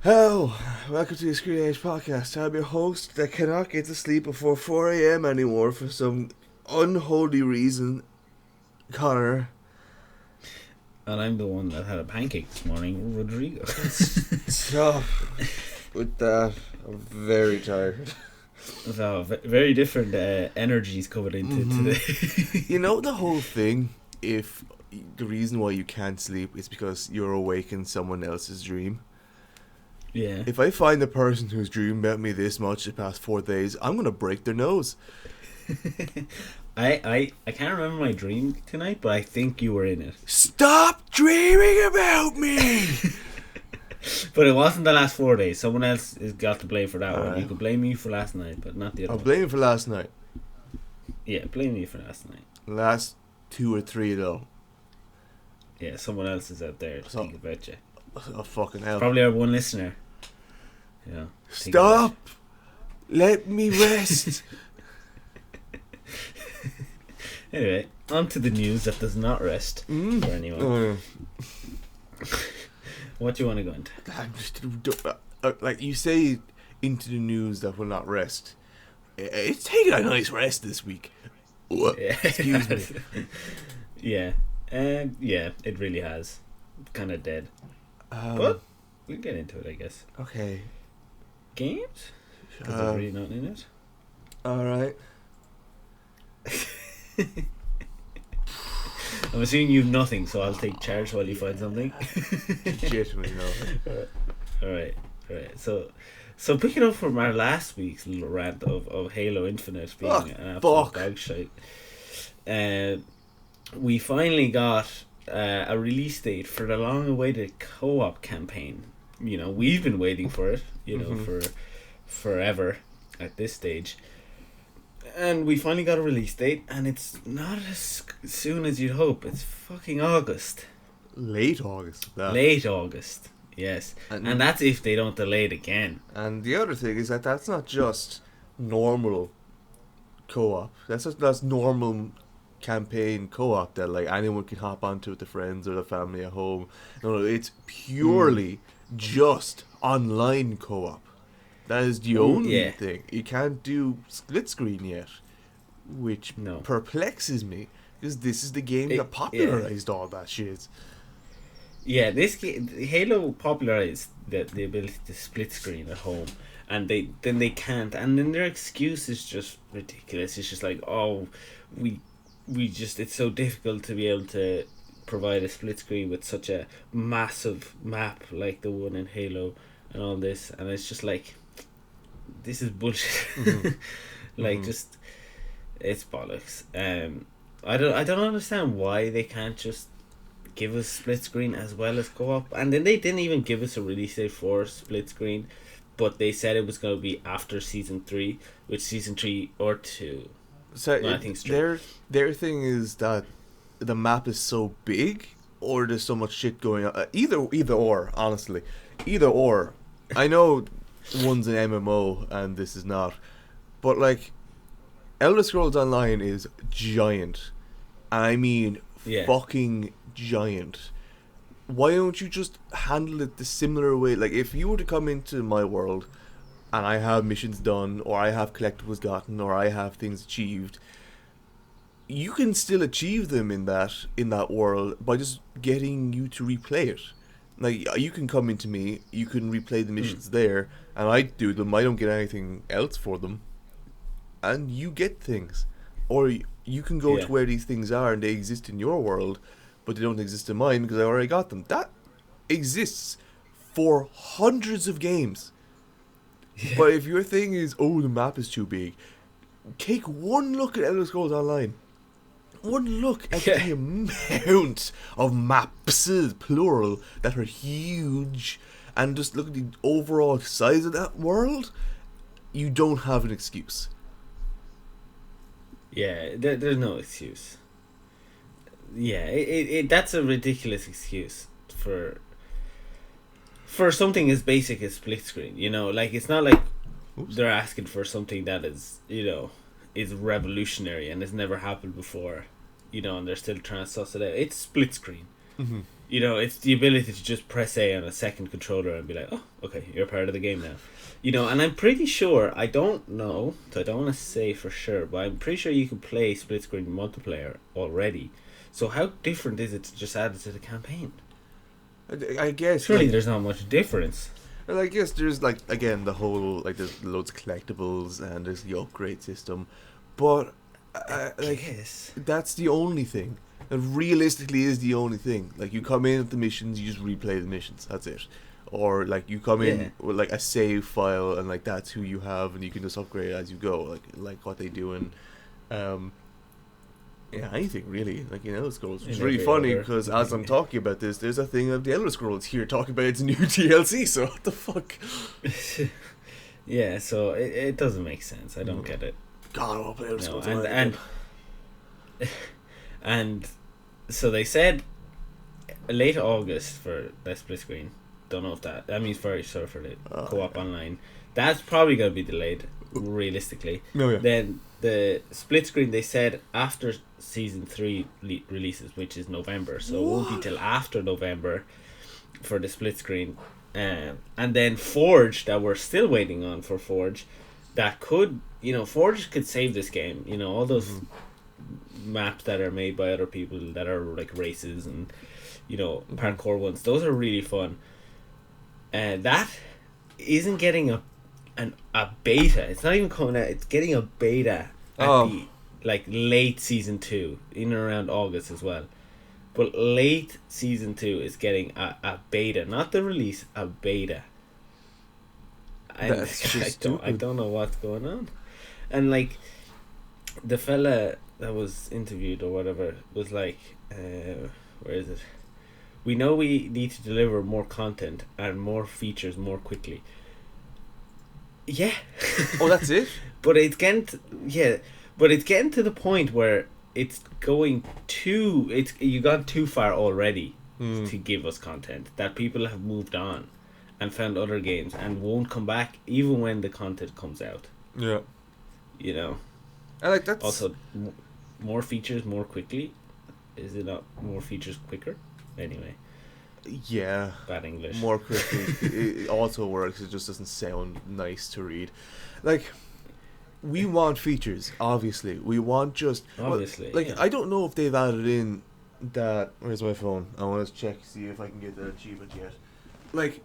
Hello, welcome to the Screen Age Podcast. I'm your host that cannot get to sleep before 4 a.m. anymore for some unholy reason, Connor. And I'm the one that had a pancake this morning, Rodrigo. So, with that, I'm very tired. So, very different energies coming into today. You know the whole thing, if the reason why you can't sleep is because you're awake in someone else's dream. Yeah. If I find the person who's dreamed about me this much the past 4 days, I'm going to break their nose. I can't remember my dream tonight, but I think you were in it. Stop dreaming about me! But it wasn't the last 4 days. Someone else has got to blame for that one. Alright. You could blame me for last night, but not the other I'll one. blame you for last night. Yeah, blame me for last night. Last 2 or 3 though. Yeah, someone else is out there So- thinking about you. Oh, fucking hell. Probably our one listener. Yeah. Stop! Let me rest! Anyway, on to the news that does not rest for anyone. What do you want to go into? Like you say into the news that will not rest. It's taking a nice rest this week. Yeah. Excuse me. Yeah. Yeah, it really has. Kind of dead. But we'll get into it, I guess. Okay. Games? Because there's really nothing in it. Alright. I'm assuming you've nothing, so I'll take charge while you find something. Legitimately no. Alright. So picking up from our last week's little rant of Halo Infinite being an absolute dog shite, we finally got a release date for the long-awaited co-op campaign. You know, we've been waiting for it, for forever at this stage. And we finally got a release date, and it's not as soon as you'd hope. It's fucking August. Late August. Late August, yes. And that's if they don't delay it again. And the other thing is that that's not just normal co-op. That's normal campaign co-op that like anyone can hop onto with their friends or their family at home. No, it's purely just online co-op. That is the only thing. You can't do split screen yet, which perplexes me because this is the game that popularized all that shit. Yeah, this game, Halo popularized the ability to split screen at home, and they can't, and then their excuse is just ridiculous. It's just like, oh, we just, it's so difficult to be able to provide a split screen with such a massive map like the one in Halo and all this, and it's just like, this is bullshit. Just, it's bollocks. I don't understand why they can't just give us split screen as well as co-op. And then they didn't even give us a release date for split screen, but they said it was going to be after season 3, which season 3 or 2. So I think it's their thing is that the map is so big, or there's so much shit going on. Either or, honestly, either or. I know one's an MMO and this is not, but like, Elder Scrolls Online is giant, and I mean fucking giant. Why don't you just handle it the similar way? Like, if you were to come into my world and I have missions done, or I have collectibles gotten, or I have things achieved, you can still achieve them in that world by just getting you to replay it. Like, you can come into me, you can replay the missions there, and I do them, I don't get anything else for them, and you get things. Or you can go to where these things are and they exist in your world, but they don't exist in mine because I already got them. That exists for hundreds of games. Yeah. But if your thing is, oh, the map is too big, take one look at Elder Scrolls Online. One look at the amount of maps, plural, that are huge, and just look at the overall size of that world. You don't have an excuse. Yeah, there's no excuse. Yeah, that's a ridiculous excuse for something as basic as split screen. You know, like, it's not like they're asking for something that is, is revolutionary and has never happened before, and they're still trying to suss it out. It's split screen. You know, it's the ability to just press A on a second controller and be like, oh, okay, you're part of the game now. You know, and I'm pretty sure, I don't know, so I don't want to say for sure, but I'm pretty sure you can play split screen multiplayer already. So how different is it to just add it to the campaign? I guess Surely there's not much difference. Well, I guess there's like, again, the whole, like, there's loads of collectibles and there's the upgrade system, but Yes. that's the only thing. It realistically is the only thing. Like, you come in at the missions, you just replay the missions. That's it. Or like you come in with like a save file and like that's who you have and you can just upgrade as you go. Like what they do in anything really, like in Elder Scrolls. It's really funny because as I'm talking about this, there's a thing of the Elder Scrolls here talking about its new DLC. So what the fuck? Yeah, so it doesn't make sense. I don't get it. God, I'll play Elder Scrolls. And so they said late August for that split screen. Don't know if that means very sorry for the co-op online. That's probably going to be delayed realistically. Oh, yeah. Then the split screen, they said after season 3 releases, which is November, so it won't be till after November for the split screen. And then Forge, that we're still waiting on for Forge, that could, you know, Forge could save this game. You know, all those maps that are made by other people that are like races and, you know, parkour ones, those are really fun. That isn't getting a beta. It's not even coming out. It's getting a beta at the like late season 2, in and around August as well. But late season 2 is getting a beta, not the release, a beta. That's just I don't know what's going on. And like the fella that was interviewed or whatever was like, where is it? We know we need to deliver more content and more features more quickly. Yeah. Oh, that's it? But it's getting to the point where it's going you got too far already to give us content, that people have moved on and found other games and won't come back even when the content comes out. Yeah. You know. I like that. Also, more features more quickly. Is it not more features quicker? Anyway. Yeah. Bad English. More quickly. It also works. It just doesn't sound nice to read. Like, we want features, obviously. We want just... Obviously, like, yeah. I don't know if they've added in that... Where's my phone? I want to check, see if I can get that achievement yet. Like,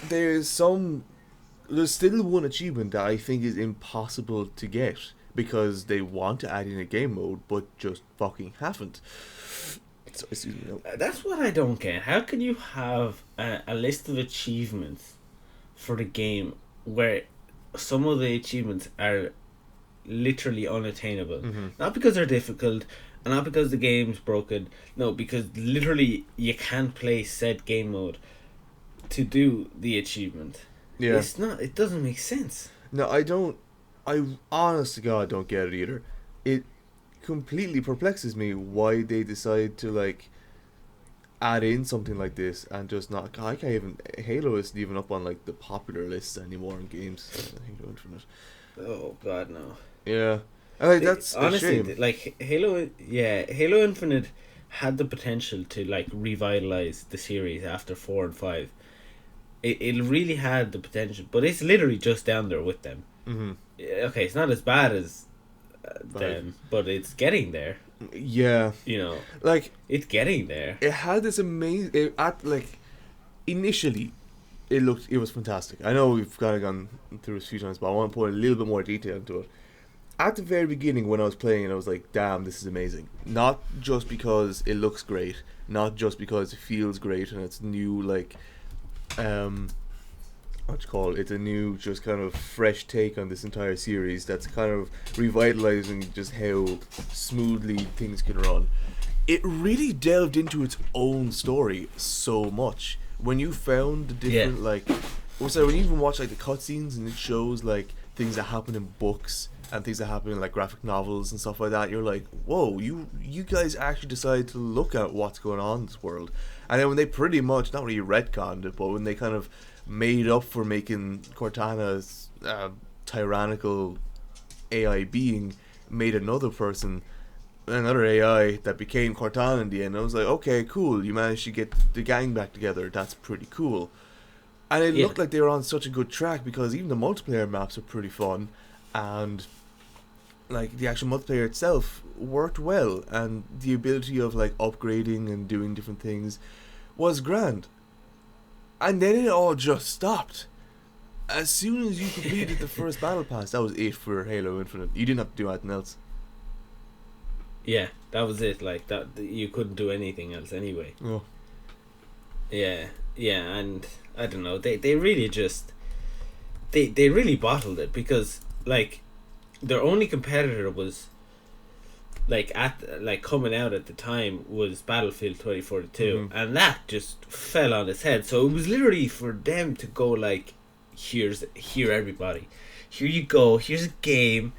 there's still one achievement that I think is impossible to get because they want to add in a game mode, but just fucking haven't. So, excuse me, no. That's what I don't get. How can you have a list of achievements for the game where some of the achievements are literally unattainable? Not because they're difficult, and not because the game's broken. No, because literally you can't play said game mode to do the achievement. Yeah. It's not. It doesn't make sense. No, I don't. I honest to God don't get it either. It completely perplexes me why they decide to like add in something like this and just not. I can't even. Halo isn't even up on like the popular lists anymore in games. Halo Infinite. Oh God, no. Yeah, and like that's honestly a shame. Like Halo. Yeah, Halo Infinite had the potential to like revitalize the series after 4 and 5. It really had the potential, but it's literally just down there with them. Okay, it's not as bad as them, but it's getting there. Yeah, You know, like it's getting there. it had this amazing. Initially, it was fantastic. I know we've kind of gone through it a few times, but I want to put a little bit more detail into it. At the very beginning, when I was playing it, I was like, "Damn, this is amazing!" Not just because it looks great, not just because it feels great, and it's new, like, it's a new, just kind of fresh take on this entire series that's kind of revitalizing just how smoothly things can run. It really delved into its own story so much. When you found the different when you even watch like the cutscenes and it shows like things that happen in books and things that happen in like graphic novels and stuff like that, you're like, whoa, you guys actually decided to look at what's going on in this world. And then when they pretty much, not really retconned it, but when they kind of made up for making Cortana's tyrannical AI being, made another person, another AI that became Cortana in the end. I was like, okay, cool. You managed to get the gang back together. That's pretty cool. And it Yeah. looked like they were on such a good track because even the multiplayer maps are pretty fun, and like the actual multiplayer itself worked well, and the ability of like upgrading and doing different things was grand. And then it all just stopped. As soon as you completed the first battle pass, that was it for Halo Infinite. You didn't have to do anything else. Yeah, that was it. Like that, you couldn't do anything else anyway. Oh. Yeah, yeah, and I don't know. They really just they really bottled it because like their only competitor was coming out at the time was Battlefield 2042, and that just fell on its head. So it was literally for them to go like, here everybody, here you go, here's a game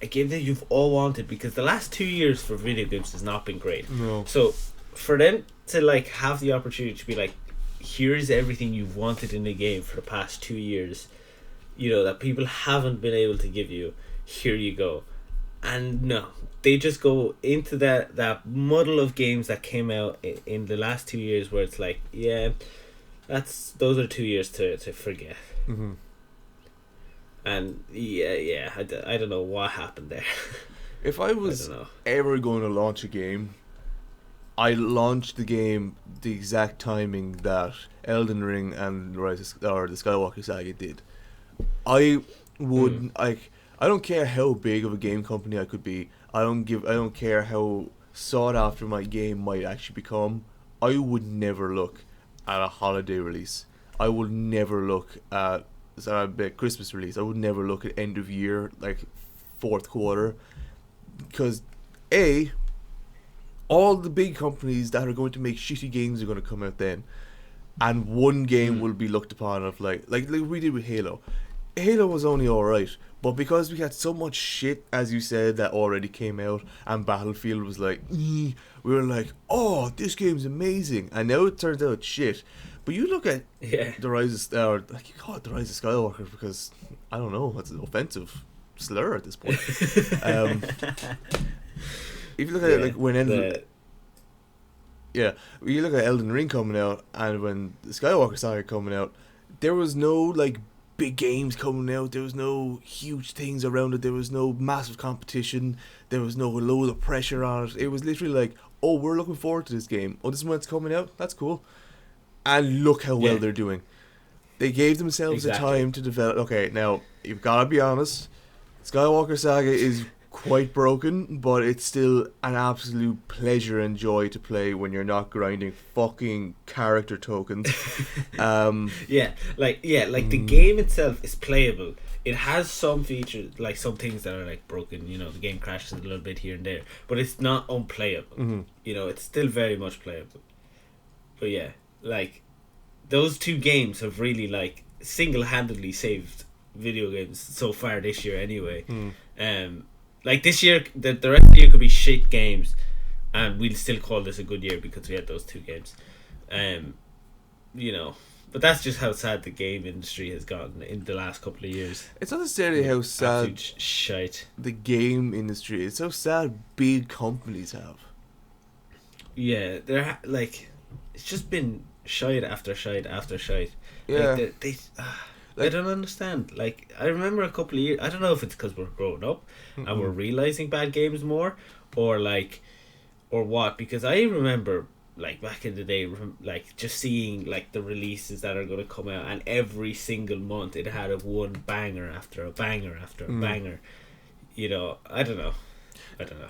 that you've all wanted, because the last 2 years for video games has not been great. No. So for them to like have the opportunity to be like, here's everything you've wanted in the game for the past 2 years, you know, that people haven't been able to give you, here you go. And no, they just go into that muddle of games that came out in the last 2 years where it's like, yeah, those are 2 years to forget. Mm-hmm. And yeah, I don't know what happened there. If I was ever going to launch a game, I launched the game the exact timing that Elden Ring and the Skywalker Saga did. I would I don't care how big of a game company I could be. I don't care how sought after my game might actually become. I would never look at a holiday release. I would never look at a Christmas release. I would never look at end of year, like fourth quarter, because all the big companies that are going to make shitty games are going to come out then, and one game will be looked upon of like we did with Halo. Halo was only alright, but because we had so much shit, as you said, that already came out, and Battlefield was like, we were like, oh, this game's amazing, and now it turns out it's shit. But you look at the Rise of you call it the Rise of Skywalker because I don't know, it's an offensive slur at this point. If you look at it like when you look at Elden Ring coming out and when the Skywalker Saga coming out, there was no like big games coming out. There was no huge things around it. There was no massive competition. There was no load of pressure on it. It was literally like, oh, we're looking forward to this game. Oh, this is when it's coming out. That's cool. And look how well they're doing. They gave themselves the time to develop. Okay, now you've got to be honest. Skywalker Saga is quite broken, but it's still an absolute pleasure and joy to play when you're not grinding fucking character tokens. The game itself is playable. It has some features, like some things that are like broken, you know, the game crashes a little bit here and there, but it's not unplayable. You know, it's still very much playable. But yeah, like those two games have really like single-handedly saved video games so far this year anyway. Like this year, the rest of the year could be shit games, and we'll still call this a good year because we had those two games. You know, but that's just how sad the game industry has gotten in the last couple of years. It's not necessarily how sad shite the game industry is. It's how sad big companies have. Yeah, they're like, it's just been shite after shite after shite. Yeah. I don't understand. Like, I remember a couple of years, I don't know if it's because we're growing up and we're realizing bad games more, or what, because I remember, like, back in the day, like, just seeing, like, the releases that are going to come out, and every single month it had a one banger after a banger after a banger. You know, I don't know.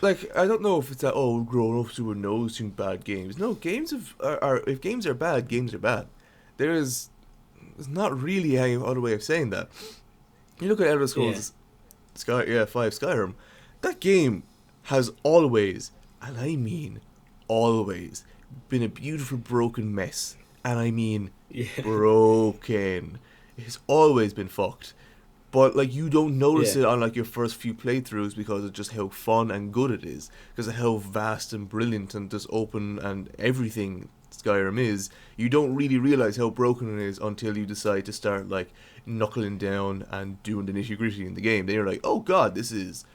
Like, I don't know if it's that, oh, grown ups who are noticing bad games. No, games are if games are bad, games are bad. There's not really any other way of saying that. You look at Elder Scrolls 5 Skyrim. That game has always, and I mean always, been a beautiful broken mess. And I mean broken. It's always been fucked. But like, you don't notice it on like your first few playthroughs because of just how fun and good it is, because of how vast and brilliant and just open and everything Skyrim is. You don't really realize how broken it is until you decide to start like knuckling down and doing the nitty gritty in the game. Then you're like, oh god, this is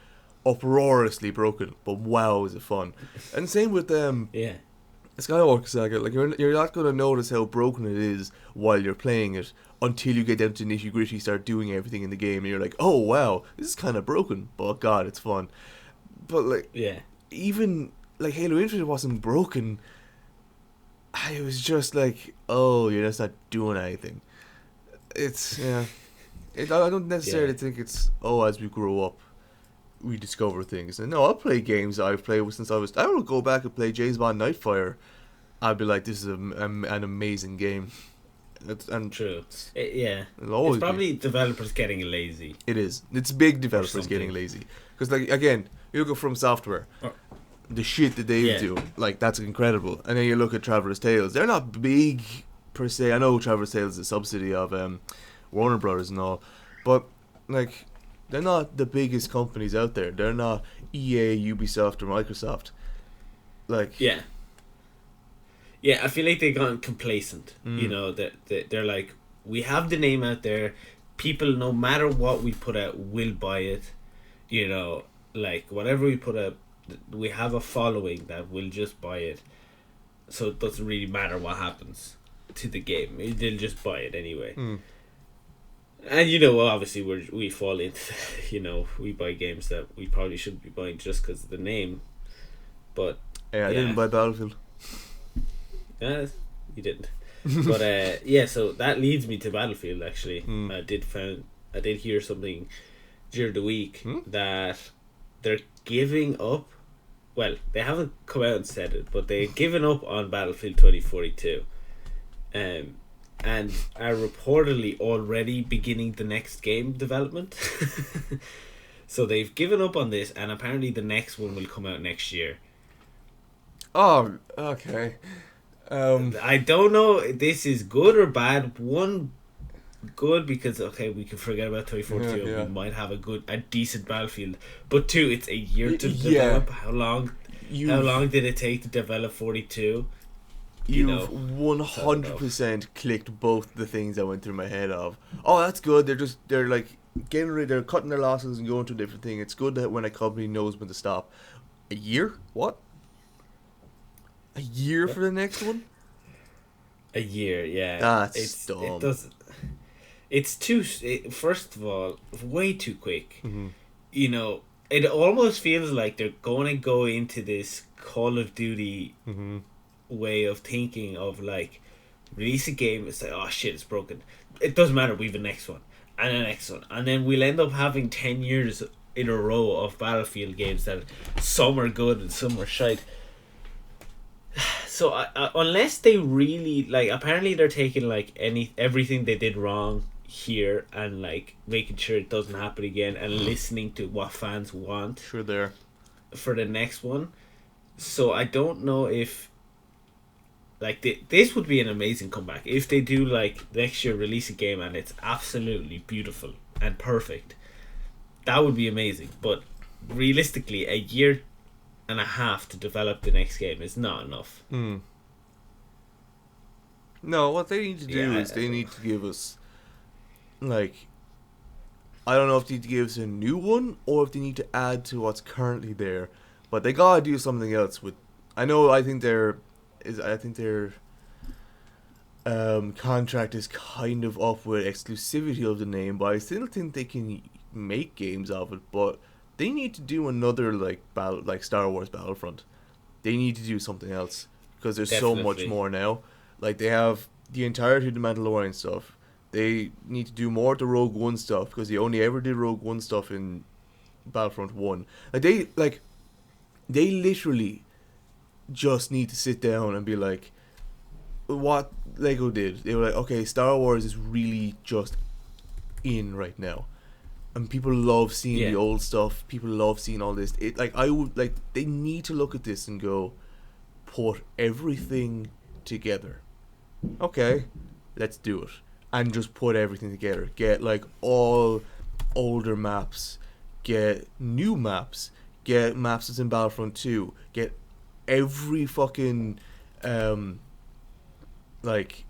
uproariously broken, but wow, is it fun. And same with Yeah. Skywalker Saga. Like you're not gonna notice how broken it is while you're playing it until you get down to nitty gritty, start doing everything in the game, and you're like, oh wow, this is kind of broken, but god, it's fun. But like, Yeah. even like Halo Infinite wasn't broken. It was just like, oh, you're just not doing anything. It's yeah. I don't necessarily Yeah. think it's as we grow up, we discover things. And no, I'll play games that I've played since I was. I will go back and play James Bond Nightfire. I'll be like, this is an amazing game. And True. Yeah. it'll always It's probably developers getting lazy. it is. It's big Or developers something. getting lazy because, like, again, you look at From Software, Or- the shit that they Yeah. do, like that's incredible. And then you look at Traveler's Tales. They're not big per se. I know Traveler's Tales is a subsidy of Warner Brothers and all, but like they're not the biggest companies out there. They're not EA, Ubisoft, or Microsoft. Like Yeah. Yeah, I feel like they've gotten complacent. You know, that they're like, we have the name out there. People, no matter what we put out, will buy it. You know, like whatever we put out, we have a following that will just buy it. So it doesn't really matter what happens to the game. They'll just buy it anyway. And you know, obviously we fall into, you know, we buy games that we probably shouldn't be buying just because of the name. But yeah, I didn't buy Battlefield. you didn't. But yeah, so that leads me to Battlefield. Actually, I did hear something during the week that they're giving up. Well, they haven't come out and said it, but they've given up on Battlefield 2042, and are reportedly already beginning the next game development. So they've given up on this, and apparently the next one will come out next year. Oh, okay. I don't know if this is good or bad. One, good because okay, we can forget about 2042. Yeah. We might have a decent Battlefield. But two, it's a year to Yeah. develop. How long did it take to develop 42? You've 100% clicked both the things that went through my head of, oh, that's good. They're like they're cutting their losses and going to a different thing. It's good that when a company knows when to stop. A year? What? A year for the next one? A year, yeah. That's dumb. It doesn't. It's too. First of all, way too quick. Mm-hmm. You know, it almost feels like they're going to go into this Call of Duty way of thinking of like release a game. It's like, oh shit, it's broken. It doesn't matter. We have a next one and a next one, and then we'll end up having 10 years in a row of Battlefield games that some are good and some are shite. So unless they really like, apparently they're taking like everything they did wrong here and like making sure it doesn't happen again and listening to what fans want. Sure, there. For the next one. So I don't know if like this would be an amazing comeback if they do like next year release a game and it's absolutely beautiful and perfect. That would be amazing. But realistically, a year and a half to develop the next game is not enough. No, what they need to do is they need to give us, like, I don't know if they need to give us a new one or if they need to add to what's currently there, but they gotta do something else with. I think their contract is kind of up with exclusivity of the name, but I still think they can make games of it. But they need to do another like Star Wars Battlefront. They need to do something else because there's so much more now. Like they have the entirety of the Mandalorian stuff. They need to do more of the Rogue One stuff because they only ever did Rogue One stuff in Battlefront 1. They literally just need to sit down and be like, what Lego did. They were like, okay, Star Wars is really just in right now. And people love seeing the old stuff. People love seeing all this. They need to look at this and go, put everything together. Okay, let's do it. And just put everything together. Get like all older maps. Get new maps. Get maps that's in Battlefront 2. Get every fucking like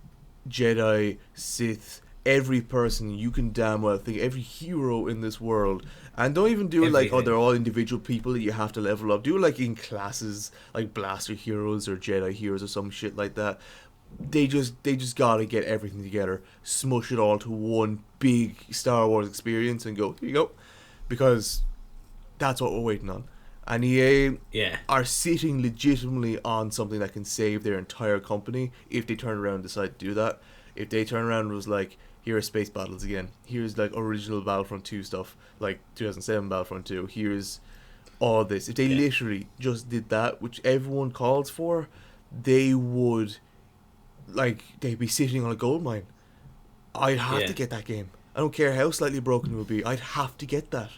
Jedi, Sith, every person you can damn well think, every hero in this world, and don't even do it like, oh, Everything. they're all individual people that you have to level up. Do it like in classes, like blaster heroes or Jedi heroes or some shit like that. They just gotta get everything together, smush it all to one big Star Wars experience, and go, here you go, because that's what we're waiting on. And EA Yeah. are sitting legitimately on something that can save their entire company if they turn around and decide to do that. If they turn around and was like, here are space battles again. Here's like original Battlefront 2 stuff, like 2007 Battlefront 2. Here's all this. If they Yeah. literally just did that, which everyone calls for, they would, like, they'd be sitting on a gold mine. I'd have to Yeah. get that game. I don't care how slightly broken it would be. I'd have to get that.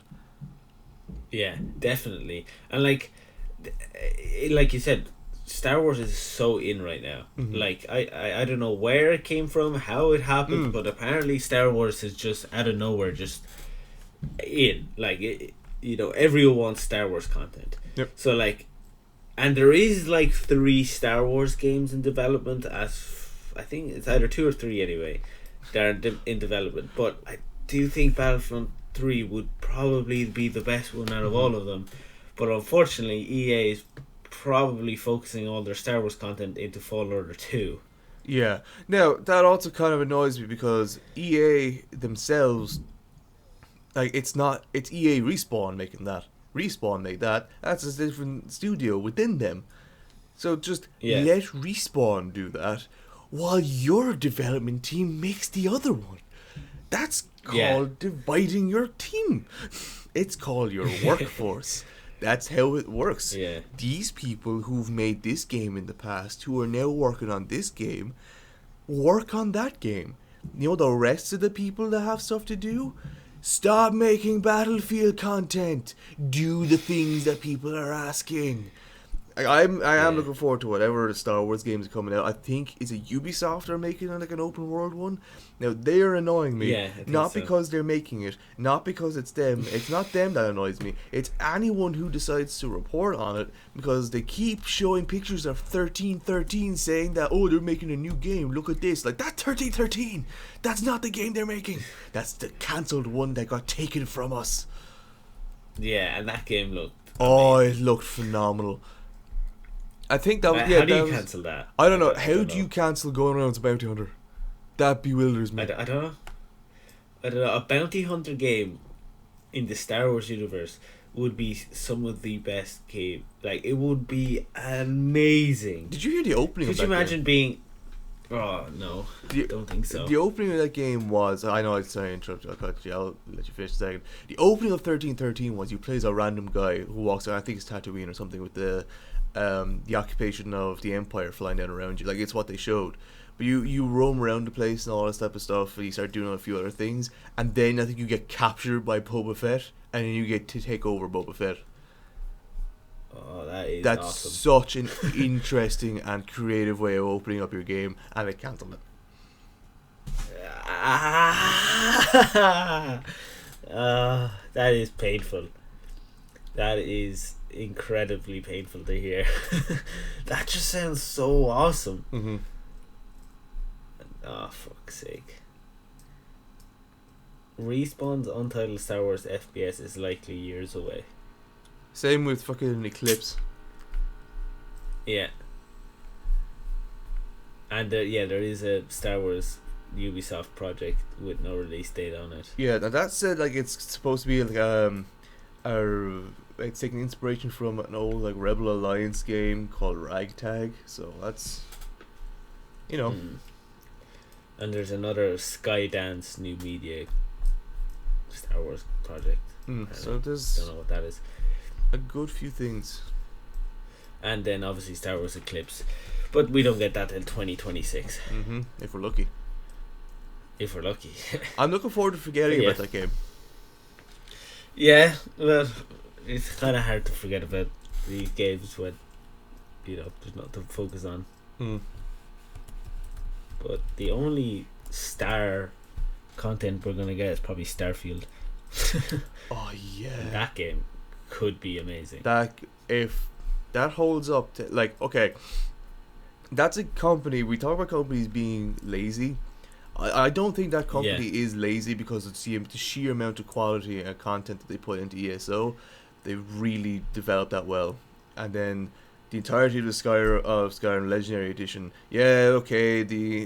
Yeah, definitely. And like you said, Star Wars is so in right now. Mhm. Like I don't know where it came from, how it happened, Mm. but apparently Star Wars is just out of nowhere, just in. Like everyone wants Star Wars content. Yep. So like, and there is like 3 Star Wars games in development. As I think it's either 2 or 3 anyway. They're in development, but I do think Battlefront 3 would probably be the best one out of all of them. But unfortunately, EA is probably focusing all their Star Wars content into Fallen Order 2. Yeah. Now, that also kind of annoys me because EA themselves, like, it's EA Respawn making that. Respawn made that. That's a different studio within them. So just Yeah. let Respawn do that while your development team makes the other one. That's called Yeah. dividing your team. It's called your workforce. That's how it works. Yeah. These people who've made this game in the past, who are now working on this game, work on that game. You know, the rest of the people that have stuff to do, stop making Battlefield content. Do the things that people are asking. I am Yeah. looking forward to whatever the Star Wars games are coming out. I think is it Ubisoft are making like an open world one. Now they are annoying me, Yeah, I think not so. because they're making it, not because it's them. It's not them that annoys me. It's anyone who decides to report on it because they keep showing pictures of 1313 saying that, oh, they're making a new game. Look at this, like that 1313. That's not the game they're making. That's the cancelled one that got taken from us. Yeah, and that game looked. Oh, it looked phenomenal. I think that was, How yeah. do that you was, cancel that? I don't know. I How don't do you know. cancel going around as a bounty hunter? That bewilders me. I don't know. I don't know. A bounty hunter game in the Star Wars universe would be some of the best game. Like, it would be amazing. Did you hear the opening Could of you that imagine being? Oh no, The- don't think so. The opening of that game was, I know it's sorry to interrupt you, I'll cut you, I'll let you finish a second. The opening of 1313 was you play as a random guy who walks around, I think it's Tatooine or something, with the occupation of the Empire flying down around you. Like, it's what they showed. But you roam around the place and all this type of stuff, and you start doing a few other things, and then I think you get captured by Boba Fett, and then you get to take over Boba Fett. Oh, that is That's awesome. such an interesting and creative way of opening up your game, and they cancelled it. That is painful. That is incredibly painful to hear. That just sounds so awesome. Mm-hmm. Oh, fuck's sake. Respawn's Untitled Star Wars FPS is likely years away. Same with fucking Eclipse. Yeah. And there is a Star Wars Ubisoft project with no release date on it. Yeah, now that said, like, it's supposed to be like it's taking inspiration from an old like Rebel Alliance game called Ragtag. So that's, you know, And there's another Skydance new media Star Wars project. so there's Don't know what that is. a good few things. And then obviously Star Wars Eclipse, but we don't get that till 2026 If we're lucky. if we're lucky. I'm looking forward to forgetting Yeah. about that game. Yeah, well, it's kind of hard to forget about these games when there's nothing to focus on. But the only Star content we're gonna get is probably Starfield. Oh yeah. That game could be amazing. That if that holds up to, like, okay, that's a company, we talk about companies being lazy. I don't think that company is lazy because it's the sheer amount of quality and content that they put into ESO. They really developed that well. And then the entirety of the Skyrim Legendary Edition. Yeah, okay. They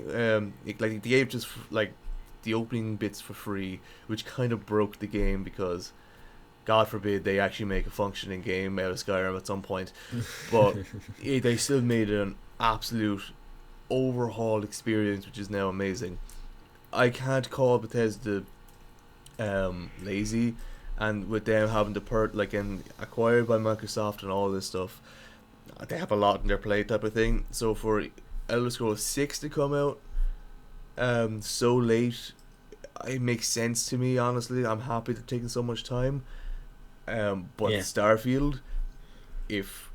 gave just like the opening bits for free, which kind of broke the game because, God forbid, they actually make a functioning game out of Skyrim at some point. But they still made it an absolute overhaul experience, which is now amazing. I can't call Bethesda lazy, and with them having the and acquired by Microsoft and all this stuff, they have a lot in their plate type of thing. So for Elder Scrolls 6 to come out so late, it makes sense to me. Honestly, I'm happy they're taking so much time. But Starfield, if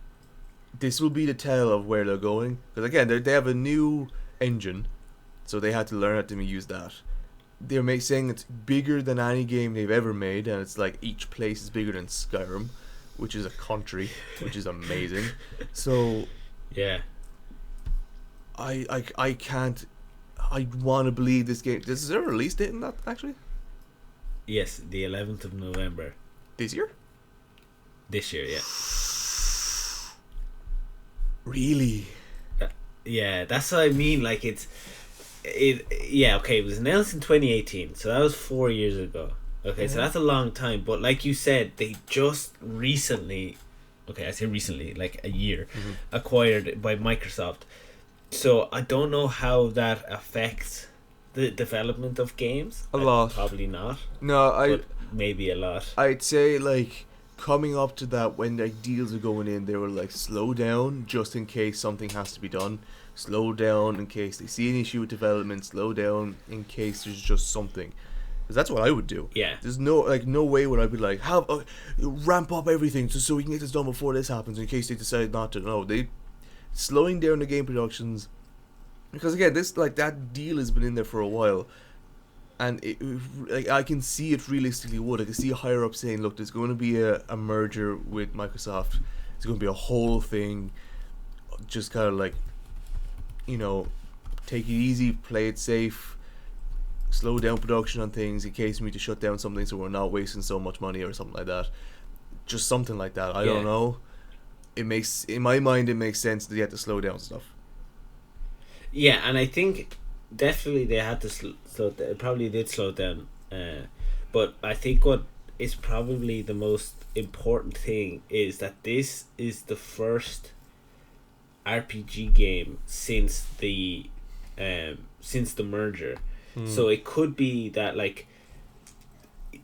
this will be the tell of where they're going, because again they have a new engine. So they had to learn how to use that. They're saying it's bigger than any game they've ever made, and it's like each place is bigger than Skyrim, which is a country, which is amazing. So yeah, I can't. I want to believe this game. Is there a release date in that actually? Yes, the 11th of November. This year? This year, yeah. Really? Yeah, that's what I mean. Like okay, it was announced in 2018, so that was 4 years ago. Okay, so that's a long time, but like you said, they just recently, okay, I say recently, like a year, acquired it by Microsoft. So I don't know how that affects the development of games. A lot. Probably not. No, but maybe a lot. I'd say like coming up to that, when the deals are going in, they were like slow down just in case something has to be done. Slow down in case they see an issue with development. Slow down in case there's just something. Because that's what I would do. Yeah. There's no way would I be like, ramp up everything so we can get this done before this happens in case they decide not to. No, they slowing down the game productions, because again, this that deal has been in there for a while, and I can see it realistically would. I can see higher up saying, look, there's going to be a merger with Microsoft. It's going to be a whole thing. Just kind of like, take it easy, play it safe, slow down production on things in case we need to shut down something so we're not wasting so much money or something like that. Just something like that. I don't know. In my mind, it makes sense that you have to slow down stuff. Yeah, and I think definitely they had to slow. Probably did slow down. But I think what is probably the most important thing is that this is the first RPG game since the merger. So it could be that like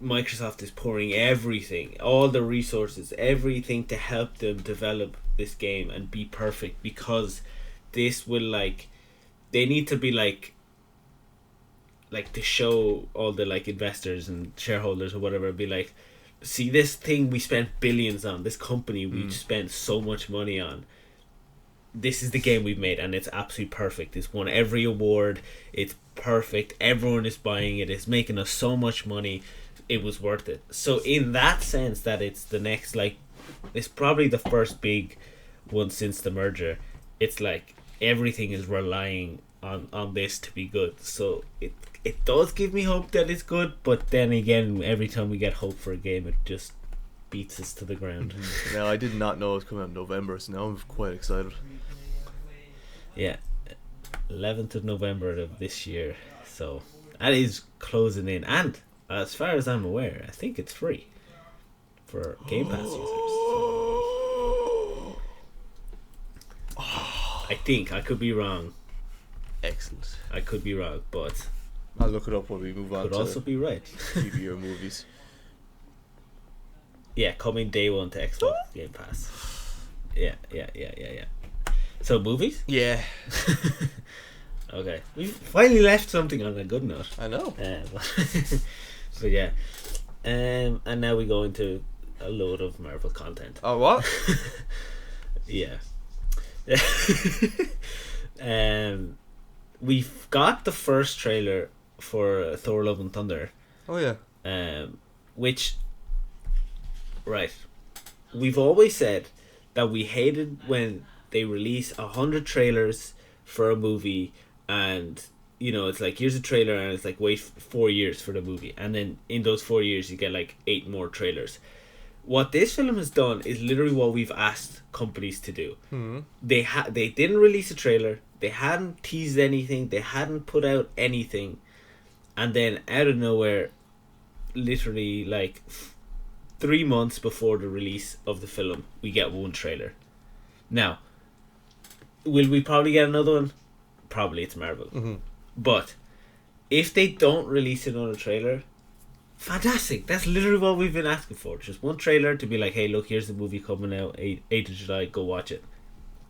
Microsoft is pouring everything, all the resources, everything to help them develop this game and be perfect, because this will they need to be like to show all the investors and shareholders or whatever, be like, see this thing we spent billions on, this company we spent so much money on, this is the game we've made and it's absolutely perfect. It's won every award, it's perfect, everyone is buying it, it's making us so much money, it was worth it. So in that sense, that it's the next it's probably the first big one since the merger. It's like everything is relying on this to be good. So it does give me hope that it's good, but then again, every time we get hope for a game, it just beats us to the ground. Now, I did not know it was coming out in November, so now I'm quite excited. Yeah, 11th of November of this year, so that is closing in, and as far as I'm aware, I think it's free for Game Pass users. So I think, I could be wrong. Excellent. I could be wrong, but I'll look it up when we move on. Could also be right. TV or movies. Yeah, coming day one to Xbox Game Pass. Yeah. So movies? Yeah. Okay, we finally left something on a good note. I know. But yeah, and now we go into a load of Marvel content. Oh, what? Yeah. We've got the first trailer for Thor: Love and Thunder. Oh yeah. Which, right, we've always said that we hated when they release 100 trailers for a movie and you know, it's like here's a trailer and it's like wait 4 years for the movie, and then in those 4 years you get like 8 more trailers. What this film has done is literally what we've asked companies to do. They didn't release a trailer, they hadn't teased anything, they hadn't put out anything, and then out of nowhere, literally like 3 months before the release of the film, we get one trailer. Now, will we probably get another one? Probably, it's Marvel. But if they don't release another trailer, fantastic. That's literally what we've been asking for. Just one trailer to be like, hey, look, here's the movie coming out 8th of July, go watch it.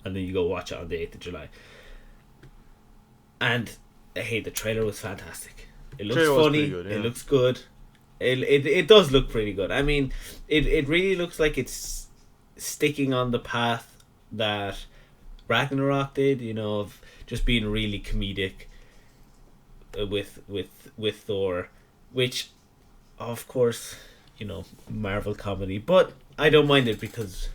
And then you go watch it on the 8th of July. And, hey, the trailer was fantastic. It looks funny. Good, yeah. It looks good. It does look pretty good. I mean, it really looks like it's sticking on the path that Ragnarok did, you know, of just being really comedic with Thor, which, of course, you know, Marvel comedy, but I don't mind it because,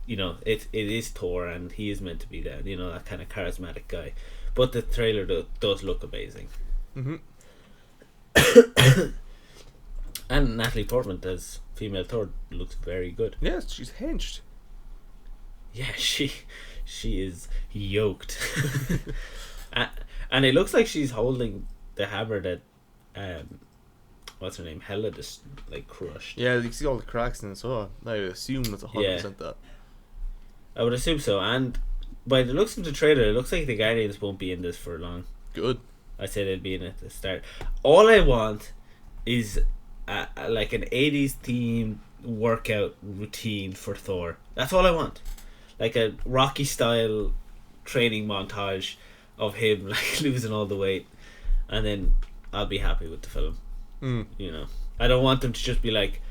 you know, it is Thor and he is meant to be that, you know, that kind of charismatic guy. But the trailer does look amazing. And Natalie Portman as female Thor looks very good. Yes, she's hinged. Yeah, she is yoked. And it looks like she's holding the hammer that what's her name, Hela, just like crushed. Yeah, you see all the cracks in it, so I assume it's 100% that. I would assume so, and by the looks of the trailer, it looks like the Guardians won't be in this for long. Good. I said they'd be in it at the start. All I want is like an 80s theme workout routine for Thor. That's all I want. Like a Rocky style training montage of him like losing all the weight, and then I'll be happy with the film. You know, I don't want them to just be like,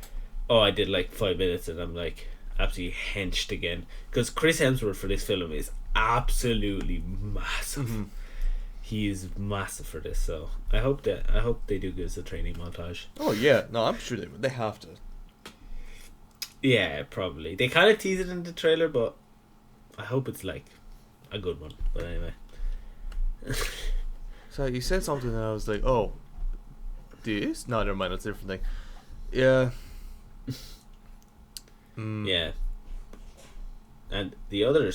oh, I did like 5 minutes and I'm like absolutely henched again, because Chris Hemsworth for this film is absolutely massive. He is massive for this, so I hope they do give us a training montage. Oh yeah, no, I'm sure they have to. Yeah, probably. They kind of tease it in the trailer, but I hope it's like a good one. But anyway. So you said something and I was like, oh, this? No, never mind, that's a different thing. Yeah. Yeah. And the other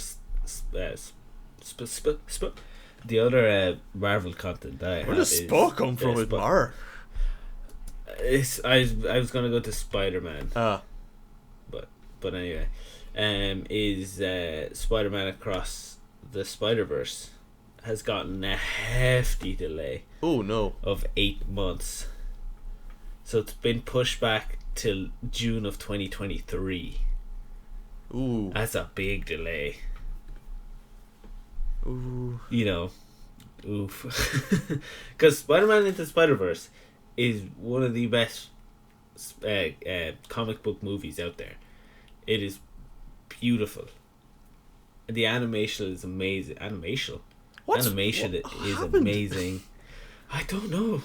the other Marvel content that I have. Where does Spock come from with Mar? I was gonna go to Spider-Man. But anyway, is Spider-Man Across the Spider-Verse has gotten a hefty delay. Oh no! Of 8 months. So it's been pushed back till June of 2023. Ooh. That's a big delay. Ooh. You know, oof. Because Spider-Man Into Spider-Verse is one of the best comic book movies out there. It is beautiful. The animation is amazing. Animation is amazing. I don't know.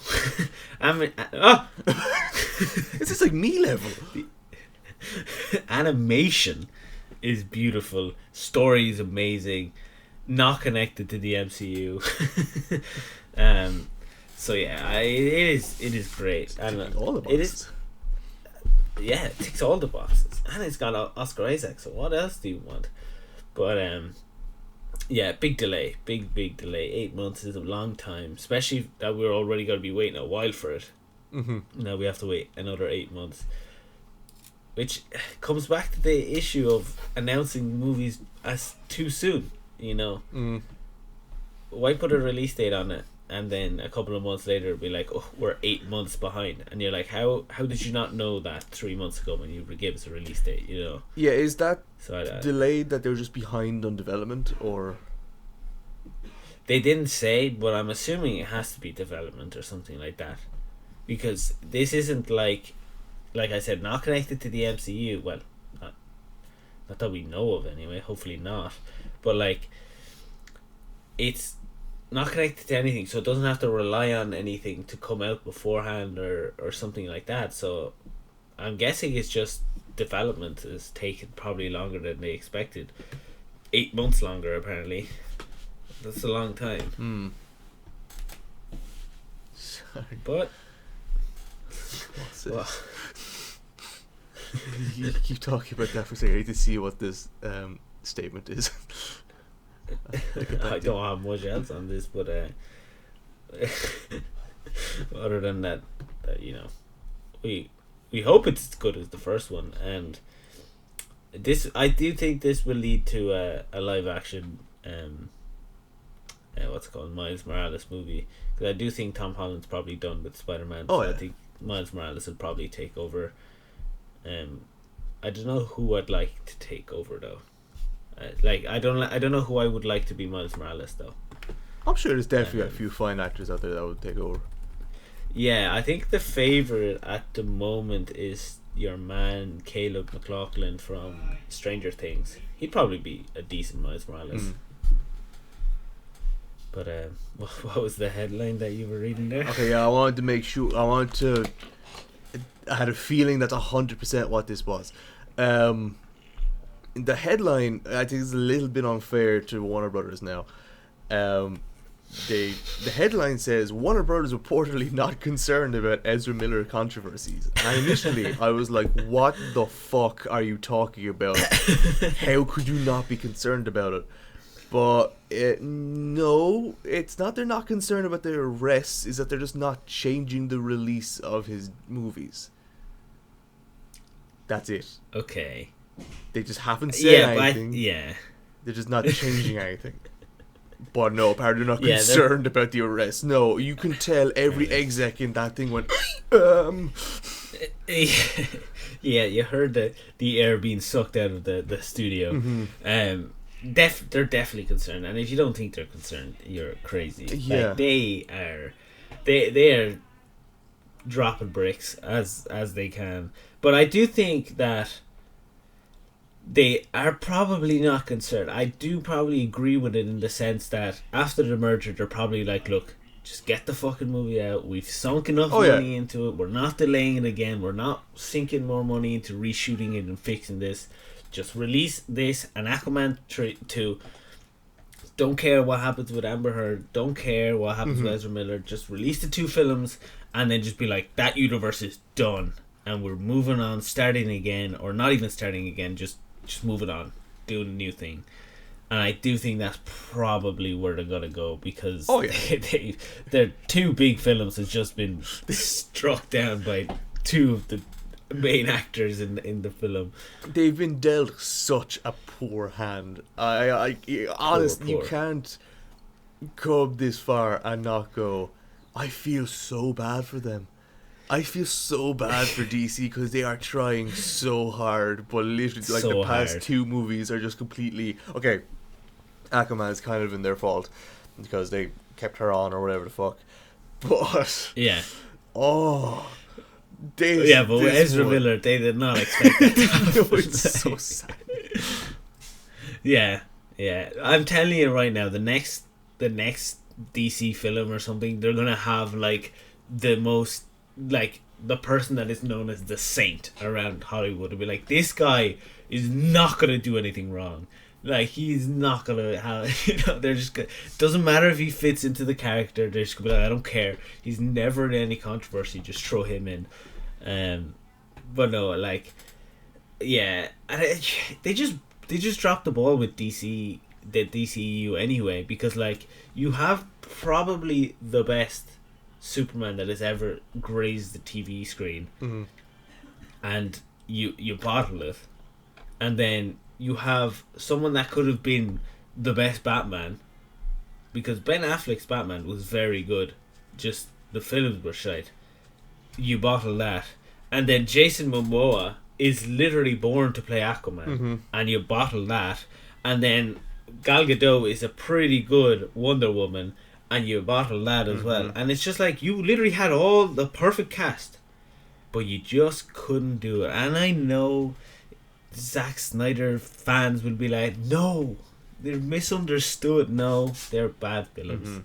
Is this like me level? The animation is beautiful. Story is amazing. Not connected to the MCU. So yeah, it is great. And all the boxes. It is. Yeah, it ticks all the boxes, and it's got Oscar Isaac. So what else do you want? But yeah, big delay, big delay. 8 months is a long time, especially that we're already going to be waiting a while for it. Now we have to wait another 8 months, which comes back to the issue of announcing movies as too soon. You know, why put a release date on it and then a couple of months later be like, oh, we're 8 months behind, and you're like, how did you not know that 3 months ago when you gave us a release date? You know. Yeah, is that so delayed that they're just behind on development, or? They didn't say, but I'm assuming it has to be development or something like that, because this isn't like I said, not connected to the MCU. Well, not that we know of anyway. Hopefully not, but like, it's not connected to anything, so it doesn't have to rely on anything to come out beforehand or something like that. So I'm guessing it's just development is taking probably longer than they expected. 8 months longer apparently. That's a long time. But What's it? well, You keep talking about that for a second. I need to see what this statement is. I don't have much else on this, but other than that, we hope it's as good as the first one, and I do think this will lead to a live action what's it called, Miles Morales movie, because I do think Tom Holland's probably done with Spider-Man. Oh, so yeah. I think Miles Morales will probably take over. I don't know who I'd like to take over though. I don't know who I would like to be Miles Morales though. I'm sure there's definitely a few fine actors out there that would take over. Yeah, I think the favorite at the moment is your man Caleb MacLachlan from Stranger Things. He'd probably be a decent Miles Morales. But what was the headline that you were reading there? Okay, yeah, I wanted to make sure. I had a feeling that's 100% what this was. The headline, I think, is a little bit unfair to Warner Brothers now. The headline says Warner Brothers reportedly not concerned about Ezra Miller controversies. And initially, I was like, "What the fuck are you talking about? How could you not be concerned about it?" But no, it's not. They're not concerned about their arrests. Is that they're just not changing the release of his movies. That's it. Okay. They just haven't said But anything. They're just not changing anything. But no, apparently they're not concerned about the arrest. No, you can tell every exec in that thing went, Yeah, you heard the air being sucked out of the studio. Mm-hmm. They're definitely concerned, and if you don't think they're concerned, you're crazy. Yeah. Like, they are dropping bricks as they can. But I do think that they are probably not concerned. I do probably agree with it in the sense that after the merger, they're probably like, look, just get the fucking movie out. We've sunk enough money into it. We're not delaying it again. We're not sinking more money into reshooting it and fixing this. Just release this and Aquaman 2. Don't care what happens with Amber Heard. Don't care what happens with Ezra Miller. Just release the 2 films and then just be like, that universe is done. And we're moving on, starting again, or not even starting again, just moving on, doing a new thing. And I do think that's probably where they're gonna go, because their 2 big films has just been struck down by 2 of the main actors in the film. They've been dealt such a poor hand. I honestly, you can't come this far and not go, I feel so bad for them. I feel so bad for DC because they are trying so hard, but literally, like, the past 2 movies are just completely okay. Aquaman is kind of in their fault because they kept her on or whatever the fuck. But but Ezra Miller, they did not expect that. No, it's so sad. Yeah. I'm telling you right now, the next DC film or something, they're gonna have like the most, like, the person that is known as the saint around Hollywood will be like, this guy is not gonna do anything wrong. Like, he's not gonna have, they're just gonna, doesn't matter if he fits into the character, they're just gonna be like, I don't care. He's never in any controversy, just throw him in. But no, like, yeah, they just dropped the ball with the DCEU anyway, because, like, you have probably the best Superman that has ever grazed the TV screen, and you bottle it, and then you have someone that could have been the best Batman, because Ben Affleck's Batman was very good, just the films were shite. You bottle that, and then Jason Momoa is literally born to play Aquaman, and you bottle that, and then Gal Gadot is a pretty good Wonder Woman, and you bottle that as well. And it's just like, you literally had all the perfect cast, but you just couldn't do it. And I know Zack Snyder fans will be like, no, they're misunderstood. No, they're bad films.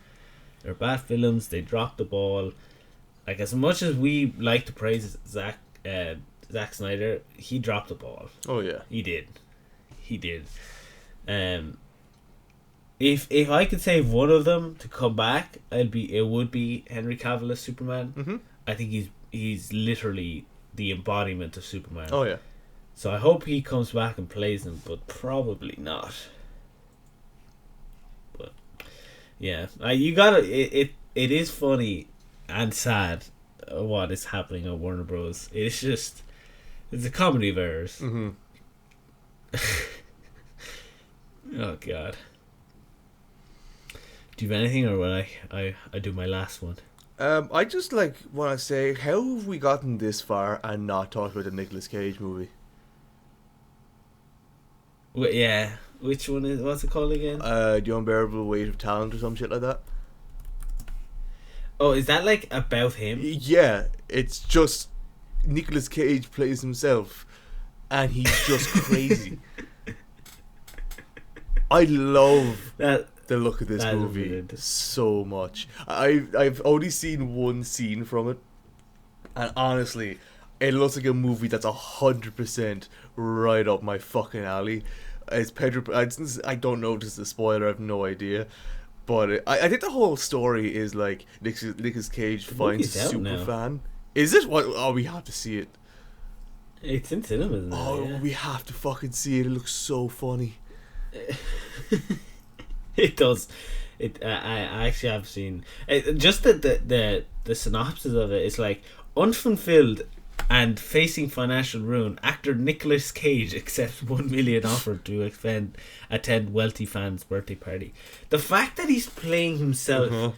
They're bad films. They dropped the ball. Like, as much as we like to praise Zack Snyder, he dropped the ball. Oh yeah, He did. if I could save one of them to come back, it would be Henry Cavill as Superman. Mm-hmm. I think he's literally the embodiment of Superman. Oh yeah. So I hope he comes back and plays him, but probably not. But yeah, you gotta. It is funny and sad what is happening at Warner Bros. It's a comedy of errors. Mm-hmm. Oh God. Do you have anything, or will I do my last one? I just want to say, how have we gotten this far and not talked about the Nicolas Cage movie? Yeah, which one is? What's it called again? The Unbearable Weight of Talent or some shit like that. Oh, is that like about him? Yeah, it's just Nicolas Cage plays himself, and he's just crazy. I love That the look of this that is movie brilliant. so much. I've only seen one scene from it, and honestly, it looks like a movie that's 100% right up my fucking alley. It's Pedro. I don't know if this is a spoiler. I have no idea. But I think the whole story is like Nicolas Cage finds a movie's out super now. fan. Is it? What? Oh, we have to see it. It's in cinemas now. Oh, Yeah. we have to fucking see it. It looks so funny. It does. I actually have seen just the synopsis of it. It's like unfulfilled and facing financial ruin, actor Nicolas Cage accepts $1 million offer to attend wealthy fans' birthday party. The fact that he's playing himself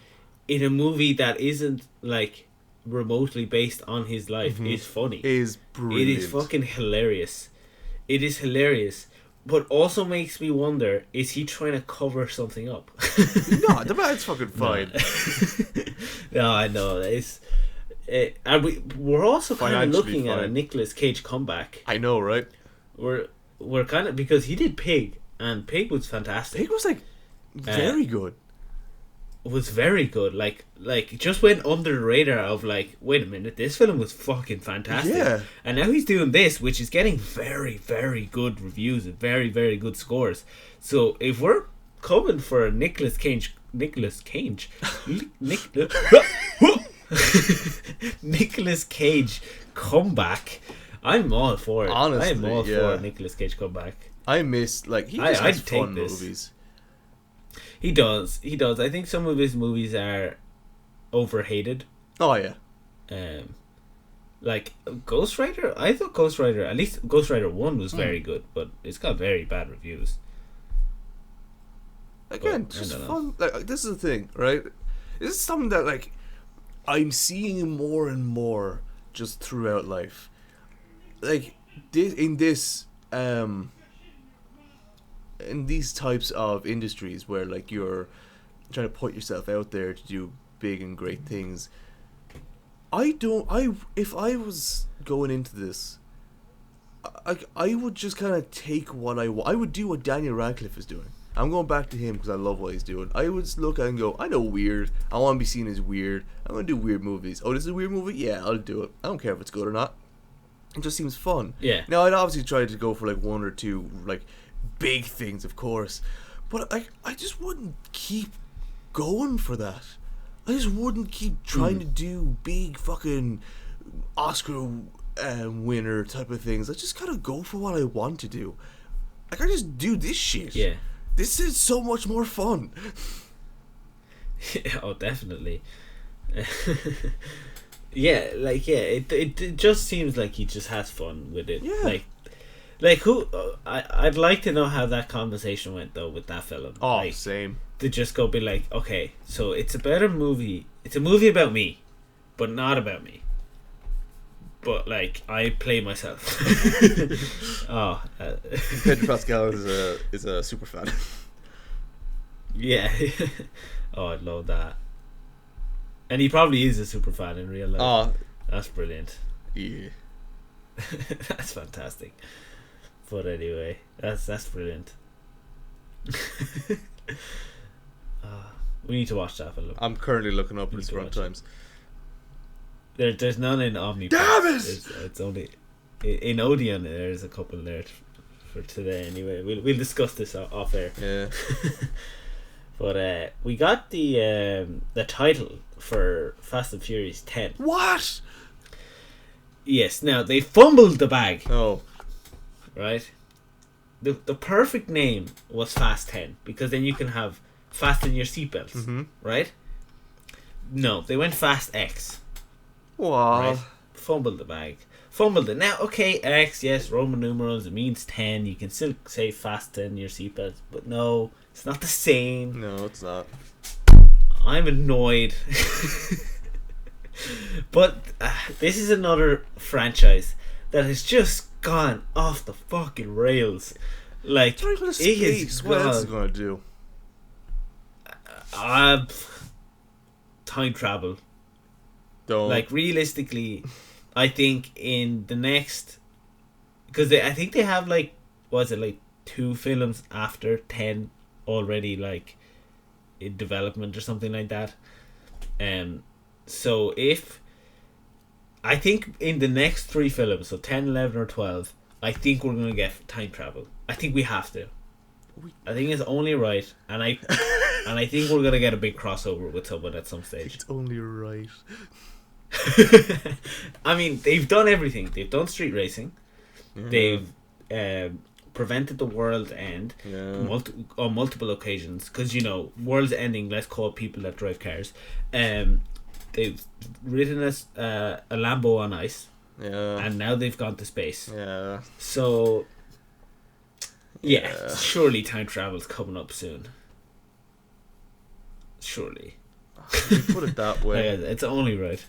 in a movie that isn't like remotely based on his life is funny. Is brilliant. It is fucking hilarious. It is hilarious. But also makes me wonder, is he trying to cover something up? No, the man's fucking fine. No, I know. And we're also kind of Financially looking at a fine. Nicolas Cage comeback. I know, right? We're kind of, because he did Pig, and Pig was fantastic. Pig was very good. Was very good. Like just went under the radar of like, wait a minute, this film was fucking fantastic. Yeah. And now he's doing this, which is getting very, very good reviews and very, very good scores. So if we're coming for a Nicolas Cage Nicolas Cage comeback, I'm all for it. Honestly, I'm all yeah. for a Nicolas Cage comeback. I miss he just I'd has take fun this. movies. He does. I think some of his movies are overhated. Oh yeah. Like Ghost Rider, I thought Ghost Rider, at least Ghost Rider 1 was very good, but it's got very bad reviews. Again, But, I just don't know. fun. This is the thing, right? This is something that I'm seeing more and more just throughout life. In these types of industries where you're trying to put yourself out there to do big and great things. If I was going into this, I would just kind of take what I would do what Daniel Radcliffe is doing. I'm going back to him because I love what he's doing. I would just look at it and go, I know weird. I want to be seen as weird. I'm going to do weird movies. Oh, this is a weird movie? Yeah, I'll do it. I don't care if it's good or not. It just seems fun. Yeah. Now, I'd obviously try to go for one or two big things, of course. But I just wouldn't keep going for that. I just wouldn't keep trying to do big fucking Oscar winner type of things. I just gotta go for what I want to do. I just do this shit. Yeah. This is so much more fun. Oh, definitely. It just seems like he just has fun with it. Yeah. I'd like to know how that conversation went though with that film. Oh, same. To just go be like, okay, so it's about a movie. It's a movie about me, but not about me. But I play myself. Pedro Pascal is a super fan. Yeah. Oh, I love that. And he probably is a super fan in real life. Oh, That's brilliant. yeah. That's fantastic. But anyway, that's brilliant. We need to watch that film. I'm currently looking up Need his to run watch it. times. There's none in Omni. Damn it! It's only in Odeon. There's a couple there for today. Anyway, we'll discuss this off air. Yeah. But we got the title for Fast and Furious 10. What? Yes. Now they fumbled the bag. Oh. Right. The perfect name was Fast 10 because then you can have fasten your seatbelts. Mm-hmm. Right. No, they went Fast X. Wow. Right. Fumbled the bag. Fumbled it. Now, okay, X, yes, Roman numerals, it means 10. You can still say fasten your seatbelts, but no, it's not the same. No, it's not. I'm annoyed. But this is another franchise that has just gone off the fucking rails. Like, What else is it gonna do? Time travel. Don't. Like, realistically, I think in the next, because I think they have like, was it like 2 films after 10 already, like in development or something like that. So if I think in the next 3 films, so 10, 11 or 12, I think we're gonna get time travel. I think we have to. I think it's only right, and I think we're gonna get a big crossover with someone at some stage. It's only right. I mean, they've done everything. They've done street racing. Yeah. They've prevented the world's end on multiple occasions. Because, world's ending, let's call people that drive cars. They've ridden a Lambo on ice. Yeah. And now they've gone to space. Yeah. So, yeah, surely time travel's coming up soon. Surely. You put it that way. It's only right.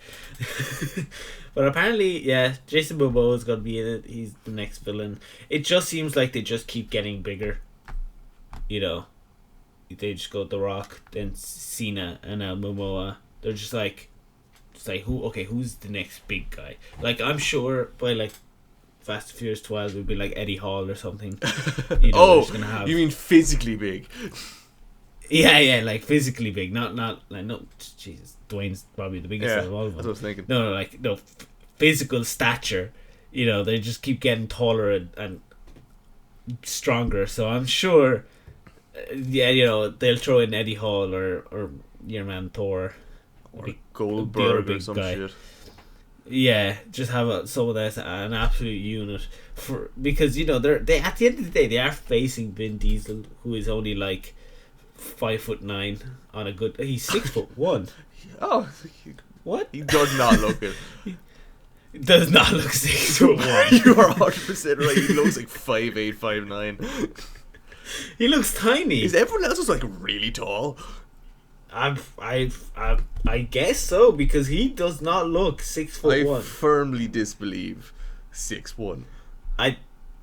But apparently, yeah, Jason Momoa is going to be in it. He's the next villain. It just seems like they just keep getting bigger. They just go The Rock, then Cena, and now Momoa. They're just like, who's the next big guy? Like, I'm sure by like Fast and Furious 12 would be like Eddie Hall or something. You mean physically big? Yeah, like physically big, not like no. Jesus, Dwayne's probably the biggest of all of them. That's what I was thinking. No, physical stature. They just keep getting taller and stronger. So I'm sure, they'll throw in Eddie Hall or your man Thor, or Goldberg or some shit. Yeah, just have someone that's an absolute unit because they at the end of the day they are facing Vin Diesel, who is only like 5'9" on a good. He's 6'1". Oh, what? He does not look it. He does not look 6'1". You are 100% right. He looks like 5'8", 5'9". He looks tiny. Is everyone else like really tall? I guess so, because he does not look 6'1". I firmly disbelieve 6'1".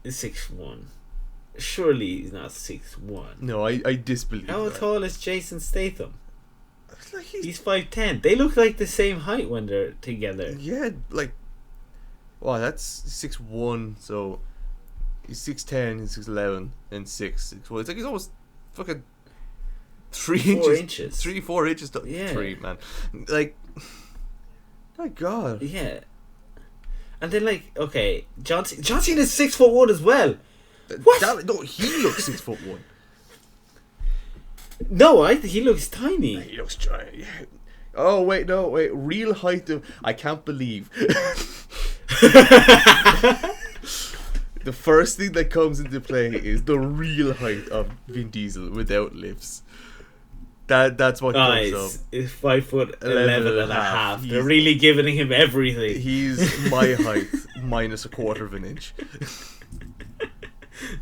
6'1". Surely he's not 6'1". No, I disbelieve. How that. tall is Jason Statham? Like he's 5'10". They look like the same height when they're together. Yeah, like, wow, that's 6'1", so he's 6'10", he's 6'11", and 6. Well, it's like he's almost fucking 3 inches. 3-4 inches. Yeah. 3, man. Like, my God. Yeah. And then, like, okay, John Cena is 6'1" as well. What? No, he looks 6'1". No, he looks tiny. He looks giant. Yeah. Oh wait, no, wait. Real height of I can't believe. The first thing that comes into play is the real height of Vin Diesel without lifts. That's what comes up. It's 5'11" and a half. They're He's- really giving him everything. He's my height minus a quarter of an inch.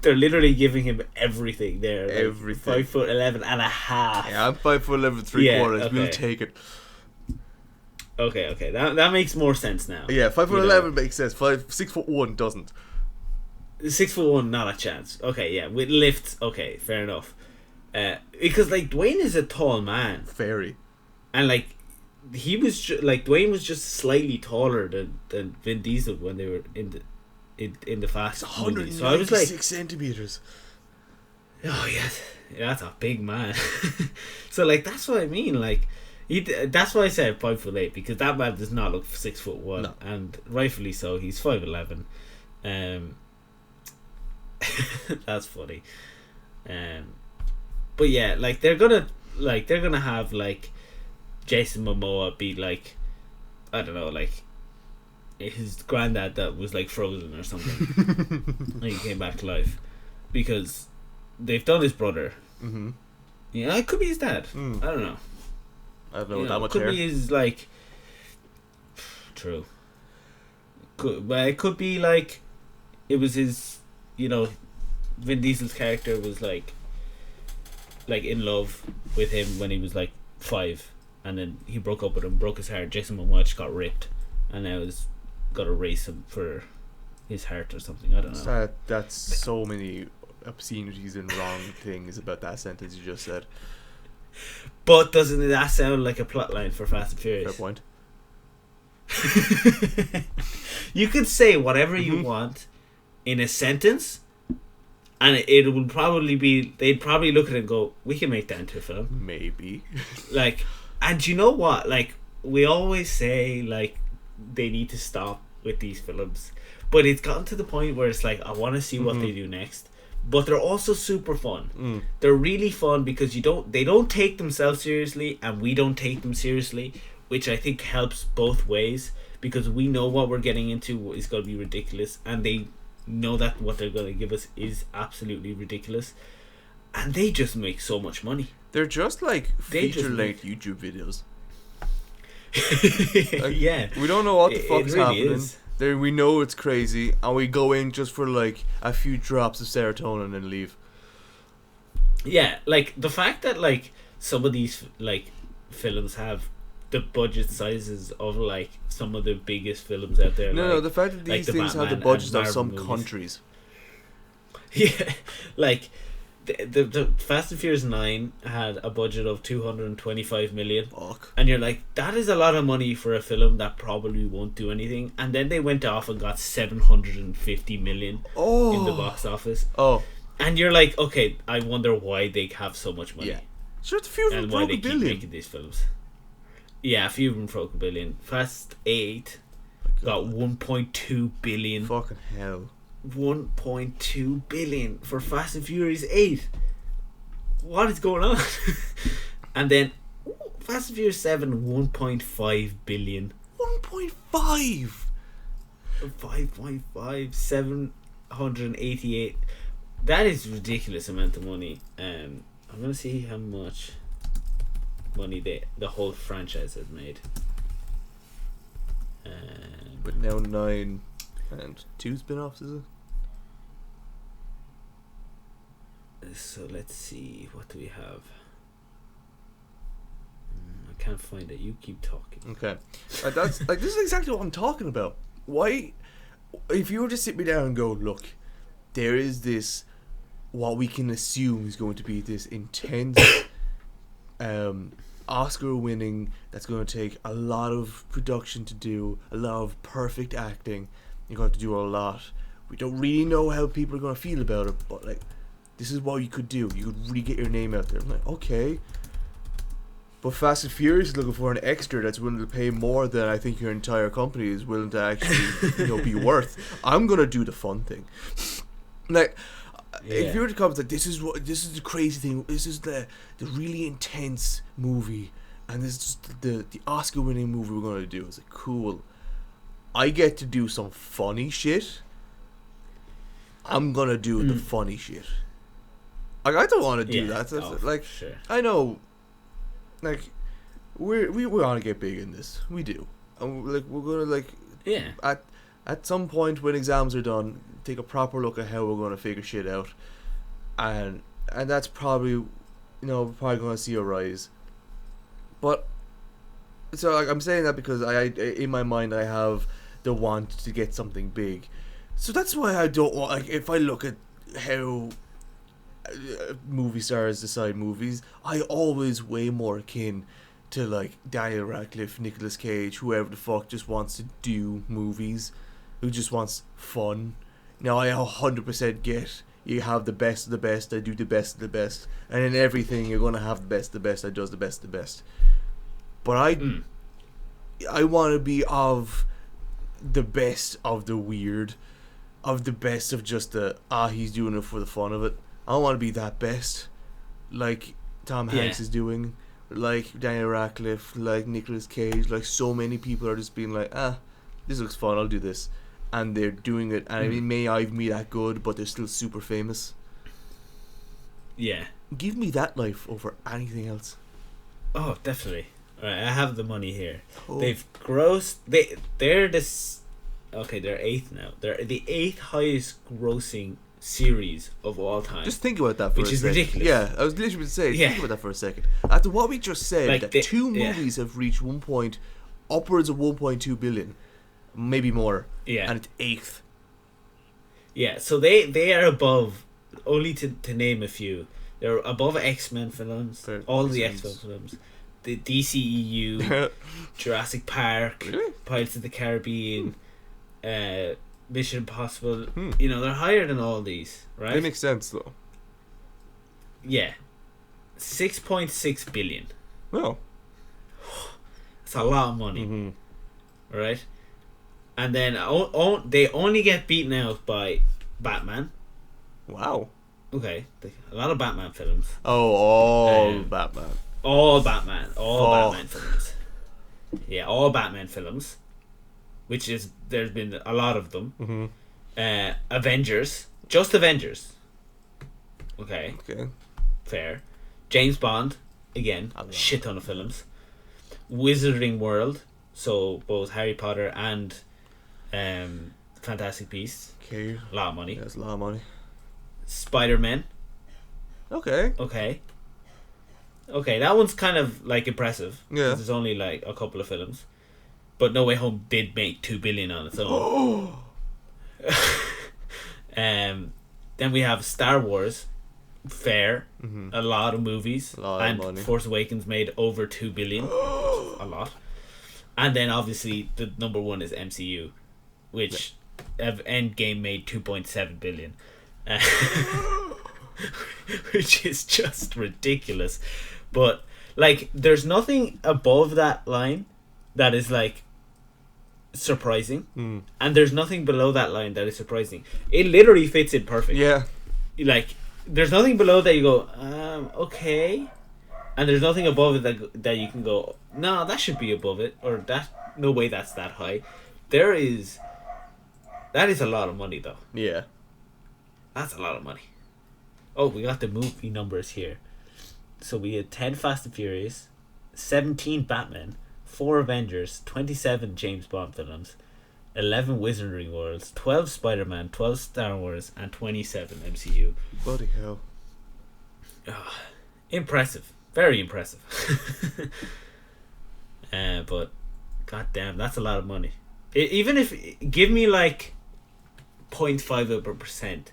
They're literally giving him everything there. Like Everything. 5'11" and a half. Yeah, I'm 5'11", 3/4. Yeah, We'll okay. take it. Okay. That makes more sense now. Yeah, 5'11" makes sense. 6'1" doesn't. 6'1", not a chance. Okay, yeah, with lifts, okay, fair enough. Because like Dwayne is a tall man, Very. and like Dwayne was just slightly taller than Vin Diesel when they were in the Fast movies. So I was like, 6 centimeters. oh yeah, that's a big man. So like that's what I mean. Like that's why I said 5'8", because that man does not look 6'1", No. and rightfully so. He's 5'11". That's funny. But yeah, like they're gonna like they're gonna have like Jason Momoa be like, I don't know, like his granddad that was like frozen or something, and he came back to life because they've done his brother. Mm-hmm. Yeah, it could be his dad. I don't know. I don't know that much could hair. be his like. True. But it could be like, it was his. Vin Diesel's character was like in love with him when he was like 5, and then he broke up with him, broke his heart. Jason Momoa just got ripped, and now has got to race him for his heart or something. I don't know. That's so many obscenities and wrong things about that sentence you just said. But doesn't that sound like a plotline for Fast and Furious? Fair point. You could say whatever you want in a sentence, and it would probably be, they'd probably look at it and go, we can make that into a film. Maybe. Like, and you know what? Like, we always say, like, they need to stop with these films. But it's gotten to the point where it's like, I want to see what they do next. But they're also super fun. They're really fun because they don't take themselves seriously, and we don't take them seriously, which I think helps both ways, because we know what we're getting into is going to be ridiculous, and they know that what they're going to give us is absolutely ridiculous, and they just make so much money. They're just like feature-length YouTube videos. Like, yeah, we don't know what the fuck's really happening. is. There, we know it's crazy, and we go in just for like a few drops of serotonin and leave. Yeah, like the fact that like some of these like films have the budget sizes of like some of the biggest films out there. No, the fact that these things have the budgets of some countries. Yeah, like the Fast and Furious 9 had a budget of 225 million. Fuck. And you're like, that is a lot of money for a film that probably won't do anything. And then they went off and got 750 million in the box office. Oh. And you're like, okay, I wonder why they have so much money. Yeah. Sure, it's a few of them and why broke they a keep billion. making these films. Yeah, a few of them broke a billion. Fast 8 got 1.2 billion. Fucking hell. 1.2 billion for Fast and Furious 8. What is going on? And then Fast and Furious 7, 1.5 billion. 1.5. 5.5, 788. That is a ridiculous amount of money. I'm gonna see how much money the whole franchise has made. But now 9 and 2 spin-offs, is it? So let's see, what do we have? I can't find it. You keep talking. Okay. That's like, this is exactly what I'm talking about. Why, if you were to sit me down and go, look, there is this, what we can assume is going to be this intense Oscar winning, that's going to take a lot of production to do, a lot of perfect acting. You're going to have to do a lot. We don't really know how people are going to feel about it, but like, this is what you could do. You could really get your name out there. I'm like, okay. But Fast and Furious is looking for an extra that's willing to pay more than I think your entire company is willing to actually be worth. I'm going to do the fun thing. Like, if you were to come to, this is the crazy thing. This is the really intense movie, and this is the Oscar winning movie we're going to do. It's like, cool. I get to do some funny shit. I'm going to do the funny shit. Like, I don't want to do that. Like, sure. I know, like, we want to get big in this. We do. And like, we're gonna like, at some point when exams are done, take a proper look at how we're gonna figure shit out, and that's probably, we're probably gonna see a rise. But so like, I'm saying that because I in my mind I have the want to get something big, so that's why I don't want, like, if I look at how movie stars decide movies, I always way more akin to like Daniel Radcliffe, Nicolas Cage, whoever the fuck just wants to do movies, who just wants fun. Now I 100% get you have the best of the best, I do the best of the best, and in everything you're gonna have the best of the best, I does the best of the best. But I want to be of the best of the weird, of the best of just the he's doing it for the fun of it. I don't want to be that best. Like, Tom Hanks is doing, like Daniel Radcliffe, like Nicolas Cage, like so many people are just being like, this looks fun, I'll do this, and they're doing it, and it may not even be that good, but they're still super famous. Yeah. Give me that life over anything else. Oh, definitely. Alright, I have the money here. Oh. They've grossed. They're this. Okay, they're 8th now. They're the 8th highest grossing series of all time. Just think about that for a second. Which is ridiculous. Yeah, I was literally going to say, think about that for a second. After what we just said, Like that two movies have reached upwards of 1.2 billion, maybe more. Yeah. And it's 8th. Yeah, so they are above, only to name a few. They're above X-Men films, all the X-Men films, the DCEU, Jurassic Park, Really? Pirates of the Caribbean, Mission Impossible. You know, they're higher than all these, right? That makes sense, though. Yeah. 6.6 billion. Well. It's a lot of money. Mm-hmm. Right? And then they only get beaten out by Batman. Wow. Okay. A lot of Batman films. Oh, Batman. All Batman. Batman films. Yeah, all Batman films. Which is, there's been a lot of them. Mm-hmm. Avengers. Just Avengers. Okay. Fair. James Bond. Again. Shit ton of films. Wizarding World. So both Harry Potter and Fantastic Beasts. Okay. A lot of money. That's a lot of money. Spider-Man. Okay, that one's kind of like impressive. Yeah. There's only like a couple of films. But No Way Home did make 2 billion on its own. Then we have Star Wars. Fair. Mm-hmm. A lot of movies. A lot and of money. Force Awakens made over 2 billion. A lot. And then obviously the number one is MCU, which Endgame made 2.7 billion. Which is just ridiculous. But like, there's nothing above that line that is like surprising, and there's nothing below that line that is surprising. It literally fits in perfect. Yeah. Like, there's nothing below that you go, okay, and there's nothing above it that you can go, no, that should be above it, or that, no way, that's that high. That is a lot of money, though. Yeah. That's a lot of money. Oh, we got the movie numbers here. So we had 10 Fast and Furious, 17 Batman, 4 Avengers, 27 James Bond films, 11 Wizarding Worlds, 12 Spider-Man, 12 Star Wars, and 27 MCU. Bloody hell. Impressive. Very impressive. But, goddamn, that's a lot of money. Even if, give me like 0.5%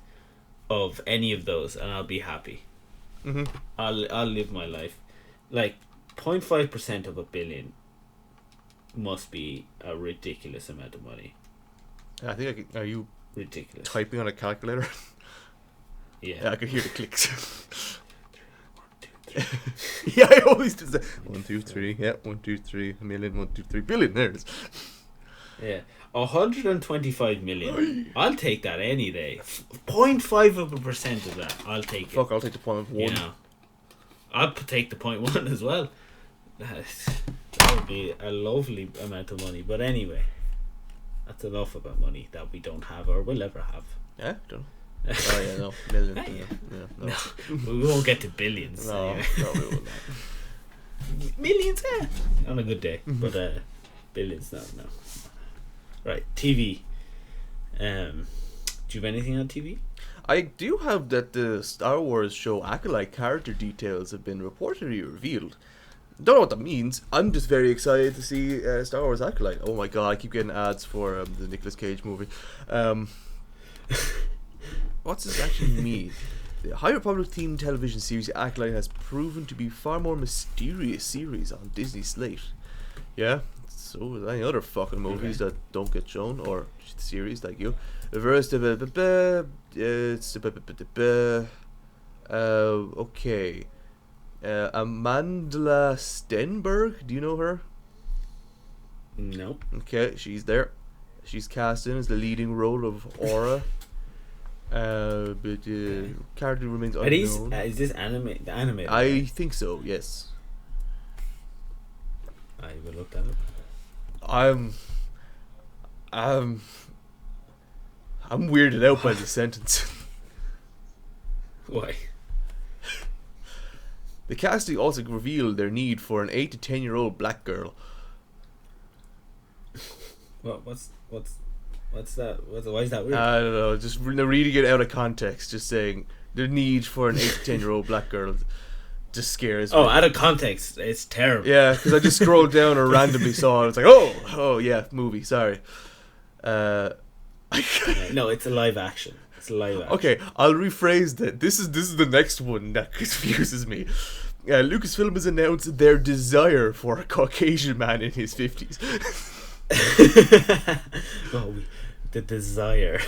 of any of those and I'll be happy. Mm-hmm. I'll live my life. Like 0.5% of a billion must be a ridiculous amount of money. I think are you ridiculous typing on a calculator? Yeah, I could hear the clicks. 1, 2, 3. Yeah, I always do that. 1, 2, 3. Yeah, 1, 2, 3 million. 1, 2, 3 billion. There it is. Yeah, 125 million. I'll take that any day. 0.5% of that, I'll take it. Fuck, I'll take the 0.1. You know, I'll take the 0.1 as well. That would be a lovely amount of money. But anyway, that's enough about money that we don't have or will ever have. Yeah, don't know. Oh yeah, no, million. No. We won't get to billions. No, anyway. no, we will not. Millions, on a good day, but billions, no. Right, TV. Do you have anything on TV? I do have that the Star Wars show Acolyte character details have been reportedly revealed. Don't know what that means. I'm just very excited to see Star Wars Acolyte. Oh my god, I keep getting ads for the Nicolas Cage movie. What's this actually mean? The High Republic themed television series Acolyte has proven to be far more mysterious series on Disney's slate. Yeah, so as any other fucking movies that don't get shown, or series like you. Okay. Amandla Stenberg, do you know her? No. Okay, she's there. She's cast in as the leading role of Aura. But character remains Are these? unknown. Is this animated? I think so. Yes. I will look that up. I'm weirded out by the sentence. Why? The casting also revealed their need for an 8 to 10-year-old black girl. What's that? Why is that weird? I don't know. Just reading it out of context, just saying the need for an 8 to 10-year-old black girl just scares me. Oh, out of context, it's terrible. Yeah, because I just scrolled down and randomly saw it. It's like, oh yeah, movie. Sorry. No, it's a live action. It's a live action. Okay, I'll rephrase that. This is the next one that confuses me. Lucasfilm has announced their desire for a Caucasian man in his 50s. Oh, the desire.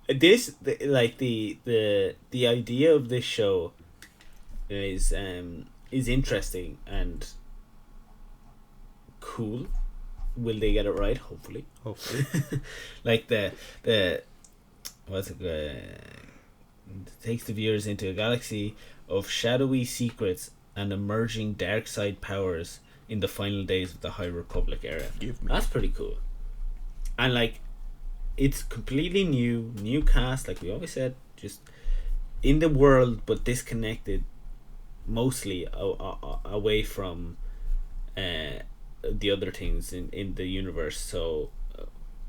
The idea of this show is interesting and cool. Will they get it right? Hopefully. Like the what's it? Takes the viewers into a galaxy of shadowy secrets and emerging dark side powers in the final days of the High Republic era. That's pretty cool. And like, it's completely new cast, like we always said, just in the world but disconnected mostly away from the other things in the universe. So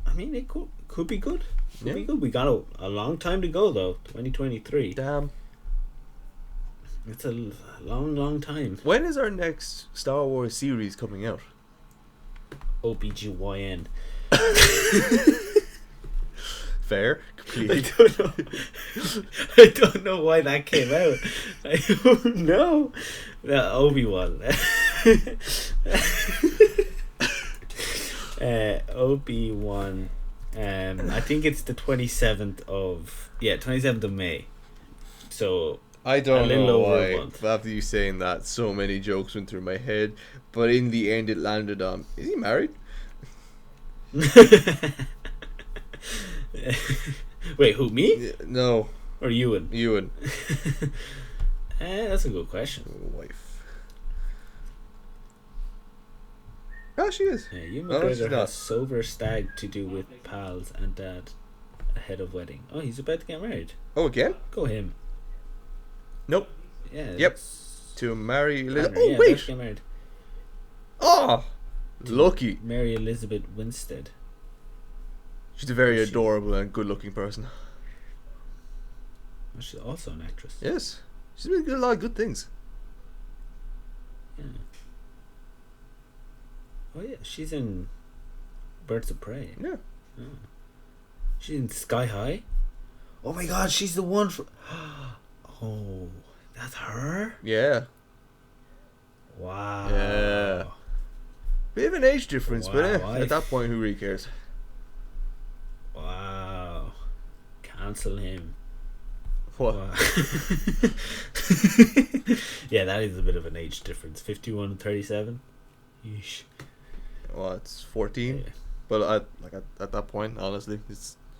I mean, it could be good. Could be good. We got a long time to go though. 2023. Damn. It's a long time. When is our next Star Wars series coming out? OBGYN. Fair. Completely. I don't know why that came out. I don't know. Obi-Wan. Obi-Wan. I think it's the 27th of May. So I don't know over a why. month. After you saying that, so many jokes went through my head, but in the end, it landed on: is he married? Wait, who, me? No. Or Ewan? Ewan. That's a good question. Wife. Oh, she is. Ewan No, she's McGregor not. has sober stag to do with pals and dad ahead of wedding. Oh, he's about to get married. Oh, again? Go him. Nope. Yeah. Yep. To marry Elizabeth. Tanner, Oh, yeah, wait. about to get married. Oh, lucky. Mary Elizabeth Winstead. She's a very Is she? adorable and good-looking person. She's also an actress. Yes. She's been doing a lot of good things. Yeah. Oh yeah, she's in Birds of Prey. Yeah. Oh. She's in Sky High. Oh my God, she's the one for. Oh, that's her. Yeah. Wow. Yeah. Bit of an age difference, but Wow, at that point, who really cares? Wow. Cancel him. What? Wow. Yeah, that is a bit of an age difference. 51 and 37. Yeesh. Well, it's 14. Yeah. But at that point, honestly,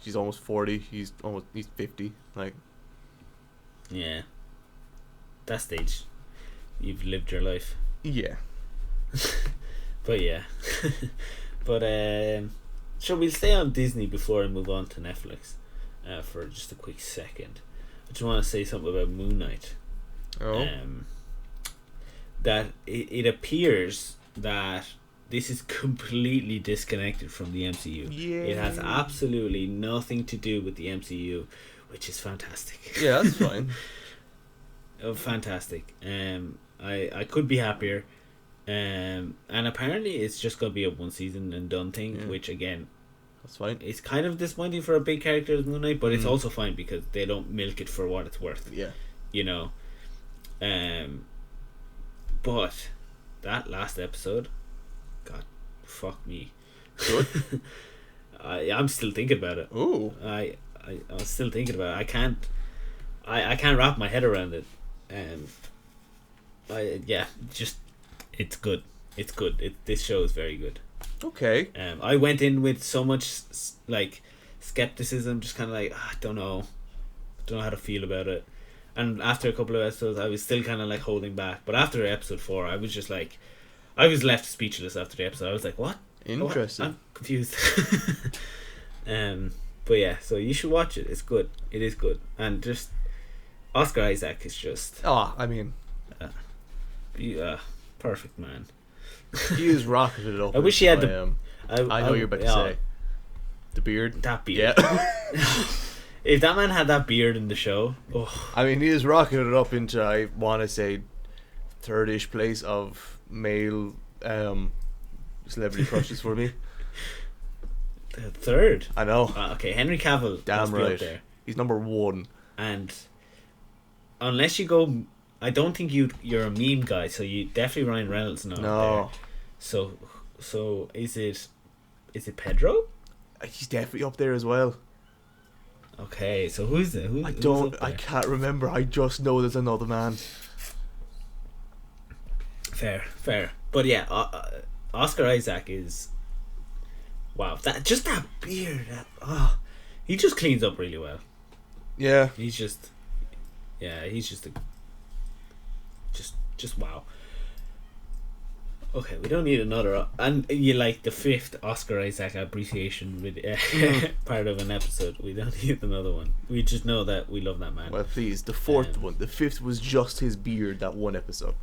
she's almost 40. He's 50. Like, Yeah. That stage, you've lived your life. yeah. But yeah. But so we'll stay on Disney before I move on to Netflix for just a quick second. I just want to say something about Moonknight. Oh. That it appears that this is completely disconnected from the MCU. Yeah. It has absolutely nothing to do with the MCU, which is fantastic. Yeah, that's fine. Oh, fantastic. I could be happier. And apparently it's just gonna be a one season and done thing, Yeah. which again, That's fine. it's kind of disappointing for a big character as Moon Knight, but it's also fine because they don't milk it for what it's worth. Yeah. You know. But that last episode, God, fuck me. Good. I'm still thinking about it. Ooh. I'm still thinking about it. I can't wrap my head around it. Just it's good. It's good. This show is very good. Okay. I went in with so much like skepticism, just kind of like I don't know how to feel about it. And after a couple of episodes, I was still kind of like holding back. But after episode 4, I was just like, I was left speechless after the episode. I was like, what? Interesting. What? I'm confused. But yeah, so you should watch it. It's good. It is good. And just Oscar Isaac is just I mean, perfect man. he is rocketed it up. I wish he had the. I know you're about to say the beard. That beard. Yeah. If that man had that beard in the show, I mean, he is rocketed up into, I want to say, third-ish place of male celebrity crushes for me. Third. I know. Okay, Henry Cavill. Damn must be up right. there. He's number 1. And unless you go, I don't think you're a meme guy, so you definitely Ryan Reynolds not No. there. So is it Pedro? He's definitely up there as well. Okay, so who's it? I can't remember. I just know there's another man. Fair. But yeah, Oscar Isaac is. Wow, that beard. He just cleans up really well. Yeah. He's just wow. Okay, we don't need another. And you like the 5th Oscar Isaac appreciation with part of an episode. We don't need another one. We just know that we love that man. Well, please, the 4th one. The 5th was just his beard, that one episode.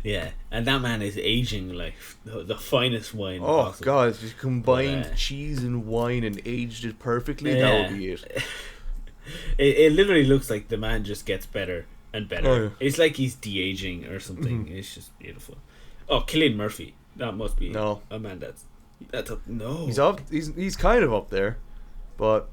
Yeah, and that man is aging like the finest wine. Oh, possible. God, if you combined cheese and wine and aged it perfectly, that would be it. It literally looks like the man just gets better and better. Oh, yeah. It's like he's de-aging or something. It's just beautiful. Oh, Cillian Murphy. That must be a man that's up. No. He's kind of up there, but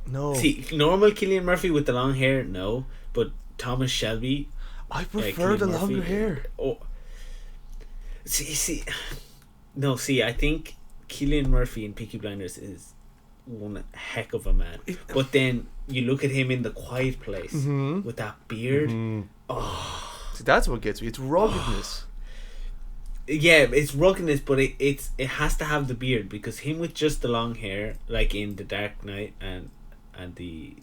no. See, normal Cillian Murphy with the long hair, no. But Thomas Shelby, I prefer the longer hair. Oh. See. No, see, I think Cillian Murphy in Peaky Blinders is one heck of a man. But then you look at him in The Quiet Place with that beard. Oh, see, that's what gets me. It's ruggedness. Yeah, it's ruggedness, but it has to have the beard, because him with just the long hair, like in The Dark Knight and the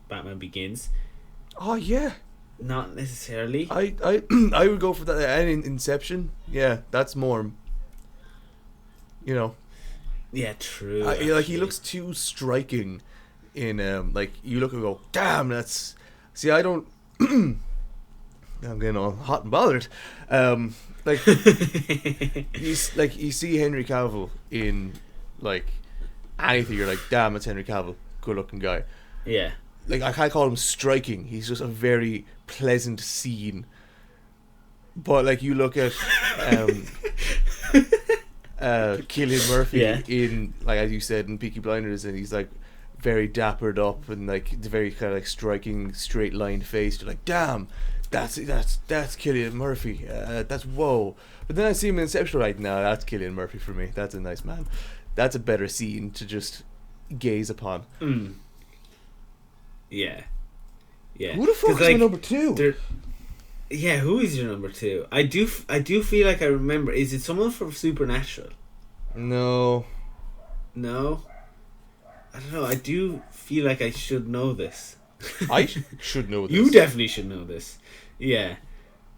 Batman Begins. Oh yeah. Not necessarily. I would go for that. And in Inception, yeah, that's more. You know. Yeah, true. Like he looks too striking in like you look and go, damn, that's. See, I don't. I'm getting all hot and bothered. Like you see Henry Cavill in like anything, you're like, damn, it's Henry Cavill, good looking guy. Yeah. Like I can't call him striking. He's just a very pleasant scene. But like you look at Cillian Murphy in, like as you said, in Peaky Blinders, and he's like very dappered up and like the very kind of like striking straight lined face. You're like, damn, that's Cillian Murphy. That's whoa. But then I see him in Inception, like, no, that's Cillian Murphy for me. That's a nice man. That's a better scene to just gaze upon. Yeah. Who the fuck is my number 2? Yeah, who is your number 2? I do feel like I remember. Is it someone from Supernatural? No. No? I don't know. I do feel like I should know this. I should know this. You definitely should know this. Yeah.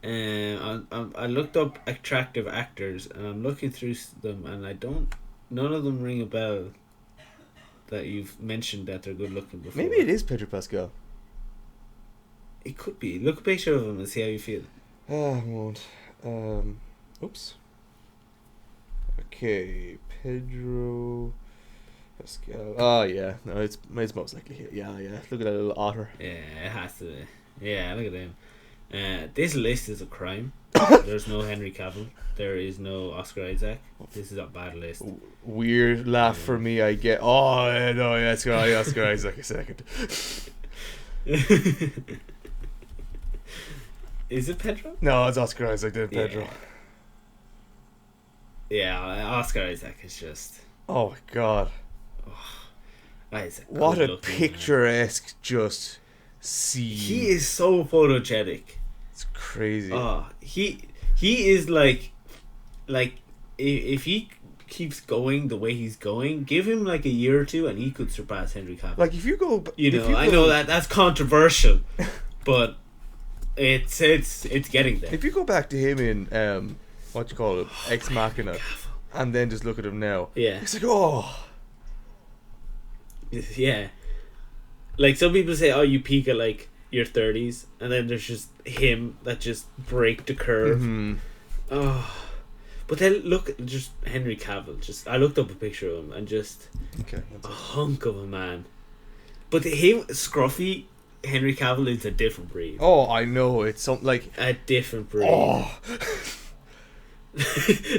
I looked up attractive actors, and I'm looking through them, and none of them ring a bell that you've mentioned that they're good looking before. Maybe it is Pedro Pascal. It could be. Look a picture of him and see how you feel. I won't. Oops. Okay, Pedro Pascal. Oh yeah, no, it's most likely here. Yeah. Look at that little otter. Yeah, it has to be. Yeah, look at him. This list is a crime. There's no Henry Cavill. There is no Oscar Isaac. This is a bad list. Weird laugh for me. I get. Oh no, yeah, it's got Oscar Isaac a second. Is it Pedro? No, it's Oscar Isaac. Then Pedro. Yeah, Oscar Isaac is just. Oh my god. Isaac. What a picturesque just scene. He is so photogenic. It's crazy. Oh, he is like if he keeps going the way he's going, give him like a year or two, and he could surpass Henry Cavill. Like if you go, I know that's controversial, but it's getting there. If you go back to him in what you call it, Ex Machina, and then just look at him now, Yeah, it's like, oh, yeah. Like some people say, oh, you peak at like your 30s, and then there's just him that just break the curve. mm-hmm. Oh, but then look at just Henry Cavill. Just I looked up a picture of him and just a hunk of a man. But him scruffy Henry Cavill is a different breed. Oh, I know, it's something like A different breed. oh.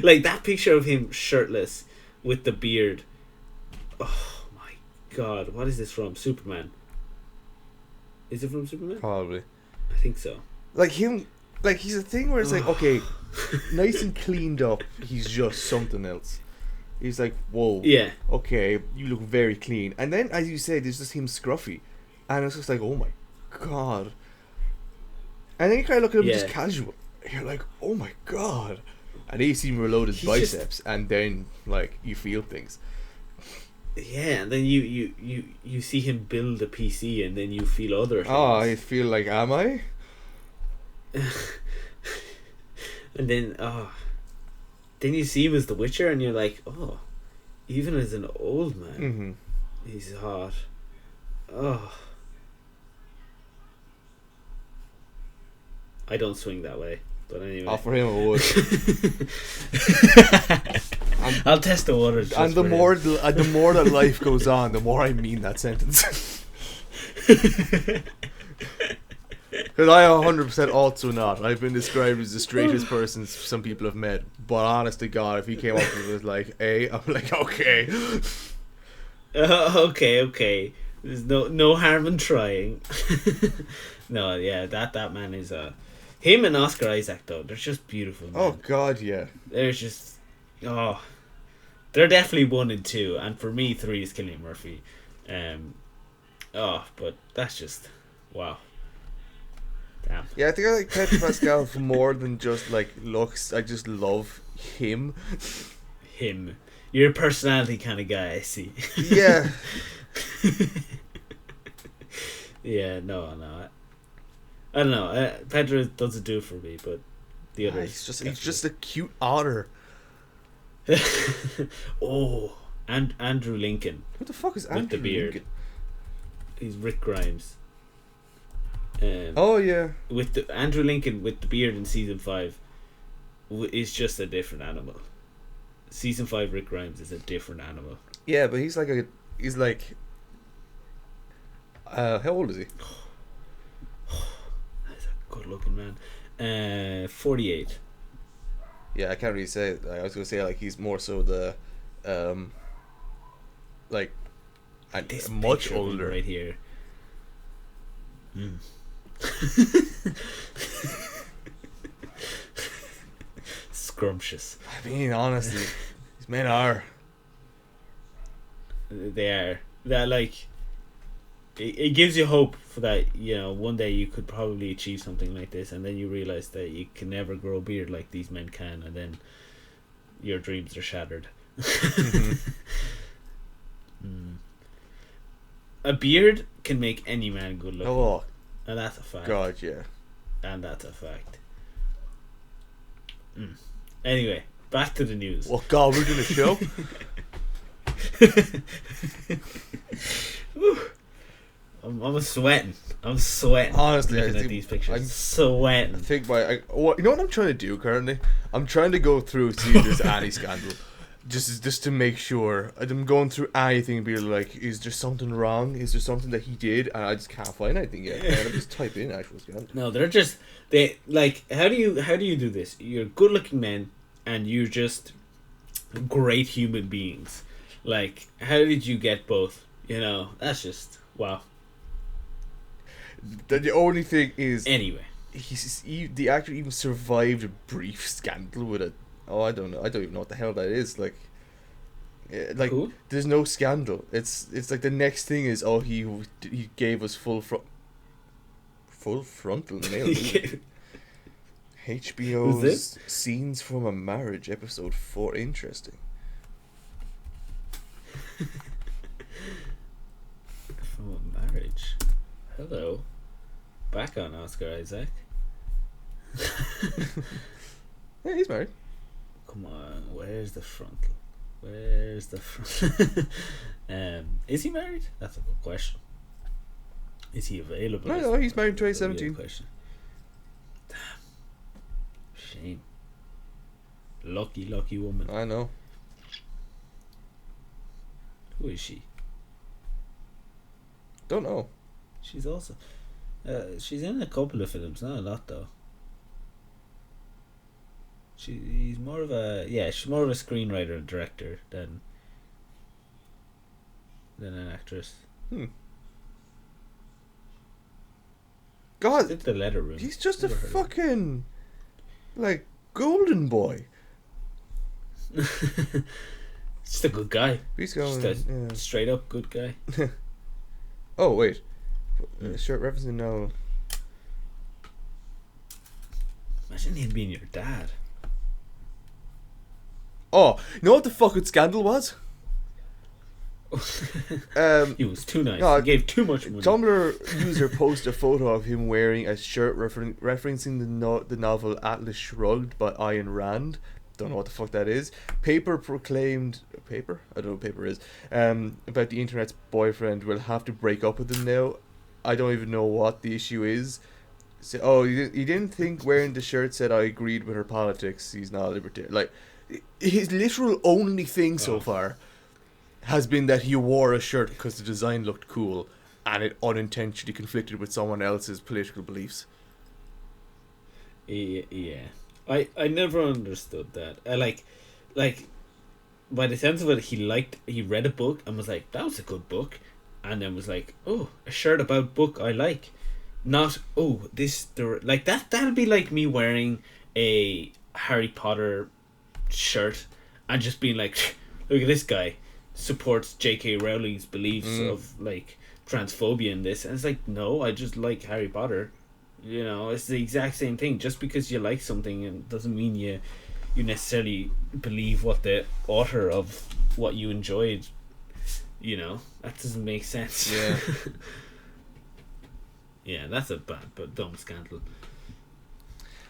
Like that picture of him shirtless with the beard. Oh my god, what is this from? Superman. Is it from Superman? Probably. I think so. Like him, like he's a thing where it's like, okay, nice and cleaned up, he's just something else. He's like, whoa, Yeah. okay, you look very clean. And then, as you said, there's just him scruffy, and it's just like, oh my god. And then you kind of look at him just casual. You're like, oh my god. And then you see him reload his biceps, and then like you feel things. Yeah, and then you see him build a PC, and then you feel other things. Oh, I feel like, am I? And then then you see him as the Witcher, and you're like, oh, even as an old man, he's hot. Oh, I don't swing that way, but anyway. Oh, for him I would. I'll test the waters. And the more that life goes on, the more I mean that sentence. Because I 100% also not. I've been described as the straightest person some people have met. But honest to God, if he came up with it like, I'm like, okay. Okay. There's no harm in trying. No, yeah, that man is him and Oscar Isaac though. They're just beautiful. Man. Oh God, yeah. They're just they're definitely 1 and 2, and for me 3 is Cillian Murphy. But that's just wow. Damn. Yeah, I think I like Pedro Pascal for more than just like looks. I just love him. Him. You're a personality kind of guy, I see. Yeah. Yeah, no. I don't know. Pedro doesn't do it for me, but the others. He's just a cute otter. Oh, and Andrew Lincoln. What the fuck is Andrew with the beard? Lincoln? He's Rick Grimes. Oh yeah. With the Andrew Lincoln with the beard in season 5 is just a different animal. Season 5 Rick Grimes is a different animal. Yeah, but he's like how old is he? That's a good looking man. 48. Yeah, I can't really say it. I was gonna say like he's more so the like This much older right here. Scrumptious. I mean, honestly, these men are. They are. They're like. It gives you hope for that. One day you could probably achieve something like this, and then you realize that you can never grow a beard like these men can, and then your dreams are shattered. A beard can make any man good looking. Oh, and that's a fact. God, yeah. And that's a fact. Anyway, back to the news. Well, God, we're doing a show. I'm sweating. Honestly, looking at these pictures. I'm sweating. I think you know what I'm trying to do currently? I'm trying to go through see if there's any scandal. Just to make sure. I'm going through anything and be like, is there something wrong? Is there something that he did? And I just can't find anything yet. And I just type in actual scandal. No, they like how do you do this? You're good looking men and you're just great human beings. Like, how did you get both? That's just wow. The only thing is anyway, the actor even survived a brief scandal with it. Oh, I don't know. I don't even know what the hell that is. Like who? There's no scandal. It's like the next thing is he gave us full frontal nail. HBO's Scenes from a Marriage, episode 4. Interesting. From a marriage. Hello. Back on Oscar Isaac. Yeah, he's married. Come on, where's the frontal? Where's the front? Is he married? That's a good question. Is he available? No, he's married in 2017. Question. Damn. Shame. Lucky woman. I know. Who is she? Don't know. She's also... she's in a couple of films, not a lot though. She's more of a... Yeah, she's more of a screenwriter and director than an actress. God, It's the letter room. he's just a Never heard of fucking, like, golden boy. Just a good guy. He's going, Just a yeah. straight up good guy. Oh, wait. Shirt referencing now. Imagine him being your dad. Oh, you know what the fucking scandal was? He was too nice. No, He gave too much money. Tumblr user posted a photo of him wearing a shirt referencing the novel Atlas Shrugged by Ayn Rand. Don't know what the fuck that is. Paper proclaimed... Paper? I don't know what paper is. About the internet's boyfriend will have to break up with him now. I don't even know what the issue is. So, he didn't think wearing the shirt said I agreed with her politics. He's not a libertarian. Like, his literal only thing so far has been that he wore a shirt because the design looked cool and it unintentionally conflicted with someone else's political beliefs. Yeah. I never understood that. I like by the sense of it, he read a book and was like, that was a good book, and then was like, oh, a shirt about book I like. Not, oh, like that'll be like me wearing a Harry Potter shirt and just being like, look at this guy supports J.K. Rowling's beliefs of like transphobia in this, and it's like, no, I just like Harry Potter. You know, it's the exact same thing. Just because you like something and doesn't mean you necessarily believe what the author of what you enjoyed. You know, that doesn't make sense. Yeah. Yeah, that's a bad but dumb scandal.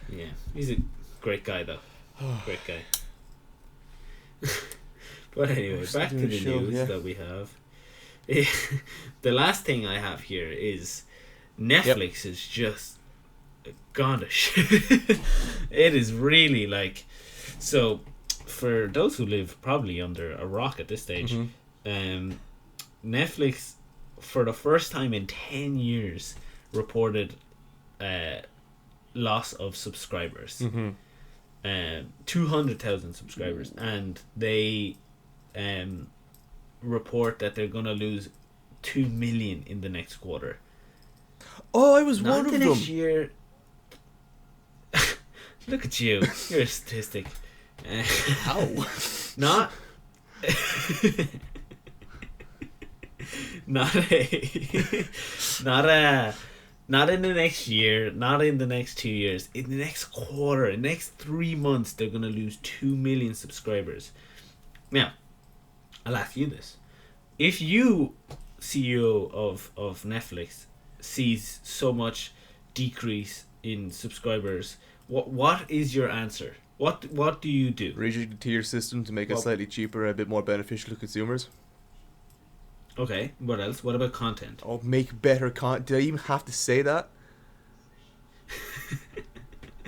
Yeah, he's a great guy though. Great guy. But anyway, back to the news that we have. The last thing I have here is Netflix is just gone to shit. It is really like... So, for those who live probably under a rock at this stage, Netflix, for the first time in 10 years, reported loss of subscribers. 200,000 subscribers. And they report that they're going to lose 2 million in the next quarter. Oh, I was Not one of the them. next year. Look at you. You're a statistic. How? Not... not in the next year, not in the next 2 years, in the next quarter, in the next 3 months, they're gonna lose 2 million subscribers. Now, I'll ask you this: if you, CEO of Netflix, sees so much decrease in subscribers, what is your answer? What do you do? Rejig the tier system to make it slightly cheaper and a bit more beneficial to consumers. Okay, what else? What about content? Oh, make better content. Did I even have to say that?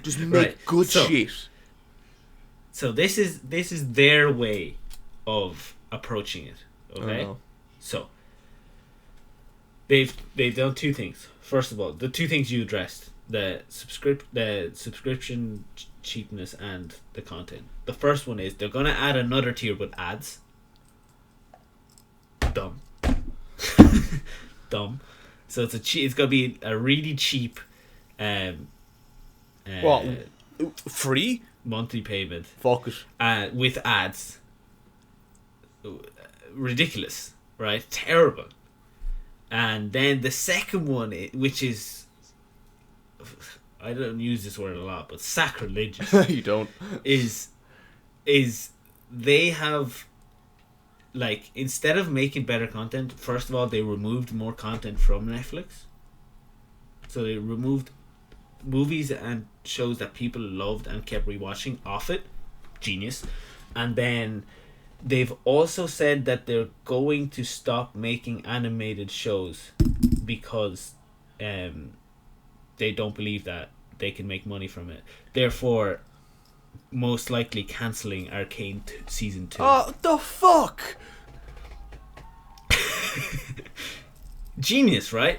Just make good shit. So this is their way of approaching it. Okay, so they've done two things. First of all, the two things you addressed: the subscription cheapness and the content. The first one is they're gonna add another tier with ads. Dumb. Dumb. So it's gonna be a really cheap free monthly payment. Fuck it. With ads. Ridiculous, right? Terrible. And then the second one, which is I don't use this word a lot, but sacrilegious You don't. is they have, like, instead of making better content, first of all, they removed more content from Netflix. So they removed movies and shows that people loved and kept rewatching off it. Genius. And then they've also said that they're going to stop making animated shows because they don't believe that they can make money from it. Therefore, most likely cancelling Arcane season 2. Oh, the fuck! Genius, right?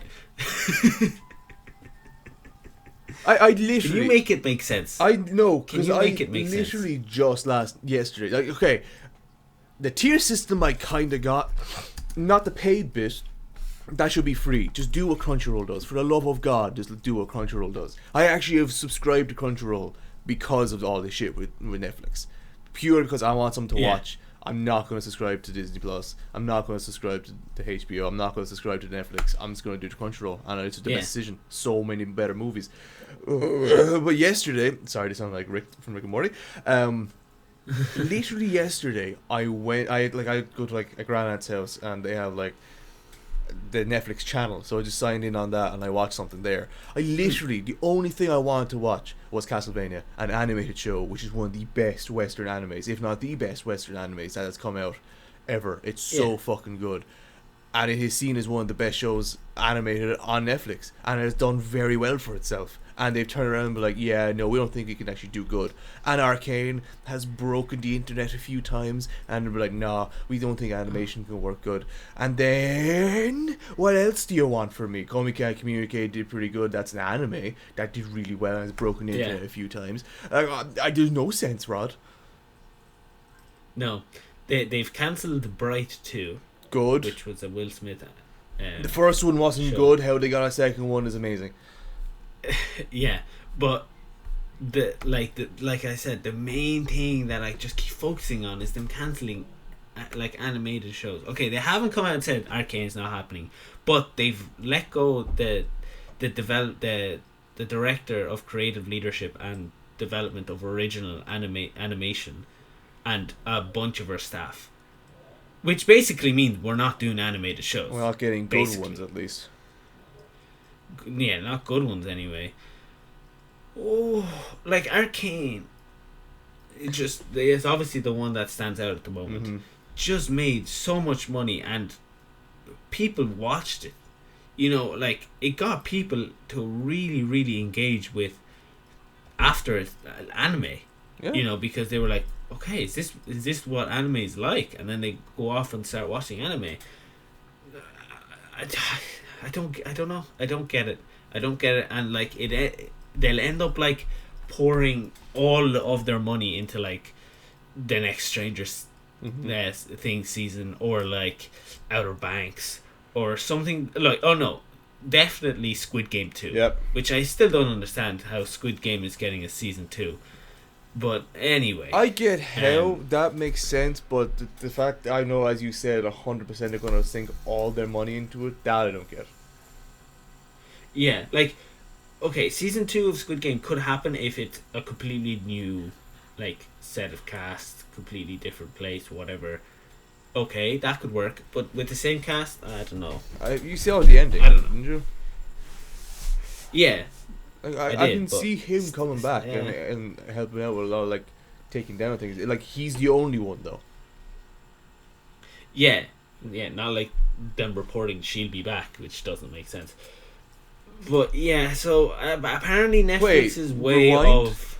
I literally. Can you make it make sense? I know, because I make it make literally sense? just yesterday. Like, okay, the tier system I kind of got, not the paid bit. That should be free. Just do what Crunchyroll does. For the love of God, just do what Crunchyroll does. I actually have subscribed to Crunchyroll because of all this shit with Netflix. Purely because I want something to watch. I'm not going to subscribe to Disney Plus. I'm not going to subscribe to HBO. I'm not going to subscribe to Netflix. I'm just going to do to Crunchyroll, and it's the best decision. So many better movies. But yesterday, sorry, this sounds like Rick from Rick and Morty. Literally yesterday, I go to like a grandaunt's house, and they have like the Netflix channel, so I just signed in on that and I watched something there. I literally, the only thing I wanted to watch was Castlevania, an animated show, which is one of the best Western animes, if not the best Western animes that has come out ever. It's so fucking good, and it is seen as one of the best shows animated on Netflix, and it has done very well for itself. And they've turned around and be like, yeah, no, we don't think it can actually do good. And Arcane has broken the internet a few times, and they're like, nah, we don't think animation can work good. And then, what else do you want from me? Call Me Can't Communicate did pretty good. That's an anime that did really well and has broken the internet a few times. There's no sense, Rod. No. They've cancelled Bright 2. Good. Which was a Will Smith. The first one wasn't good. How they got a second one is amazing. Yeah, but like I said, the main thing that I just keep focusing on is them cancelling like animated shows. Okay, they haven't come out and said Arcane's not happening, but they've let go the director of creative leadership and development of original animation and a bunch of her staff, which basically means we're not doing animated shows. We're not getting good ones, at least. Yeah, not good ones anyway. Oh, like Arcane, it's obviously the one that stands out at the moment. Mm-hmm. Just made so much money and people watched it. You know, like, it got people to really, really engage with after anime. Yeah. You know, because they were like, okay, is this what anime is like? And then they go off and start watching anime. I don't know. I don't get it. And like they'll end up like pouring all of their money into like the next Stranger Things season, or like Outer Banks or something like. Oh no, definitely Squid Game 2. Yep. Which I still don't understand how Squid Game is getting a season 2. But anyway, I get how that makes sense, but the fact I know, as you said, 100% they're going to sink all their money into it, that I don't get. Yeah, like, okay, season 2 of Squid Game could happen if it's a completely new, like, set of cast, completely different place, whatever. Okay, that could work, but with the same cast, I don't know. You saw the ending, I don't know. Didn't you? Yeah. I can see him coming back and helping out with a lot of, like, taking down things. Like, he's the only one, though. Yeah, not like them reporting she'll be back, which doesn't make sense. But yeah, so apparently Netflix's way of...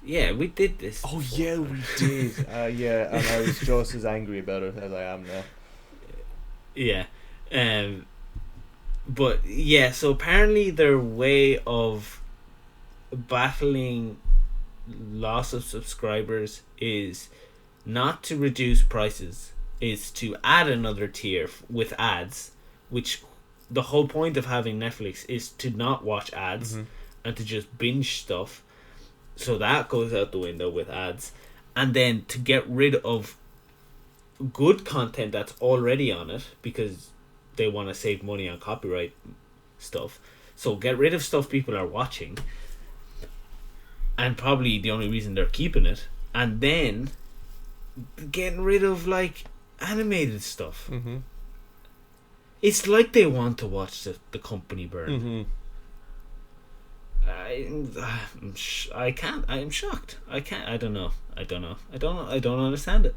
Yeah, we did this. Oh before. Yeah, we did. Yeah, and I was just as angry about it as I am now. Yeah. But yeah, so apparently their way of battling loss of subscribers is not to reduce prices, is to add another tier with ads, which the whole point of having Netflix is to not watch ads and to just binge stuff. So that goes out the window with ads. And then to get rid of good content that's already on it, because they want to save money on copyright stuff. So get rid of stuff people are watching, and probably the only reason they're keeping it, and then getting rid of like animated stuff. Mm-hmm. It's like they want to watch the company burn. Mm-hmm. I can't. I am shocked. I can't. I don't know. I don't understand it.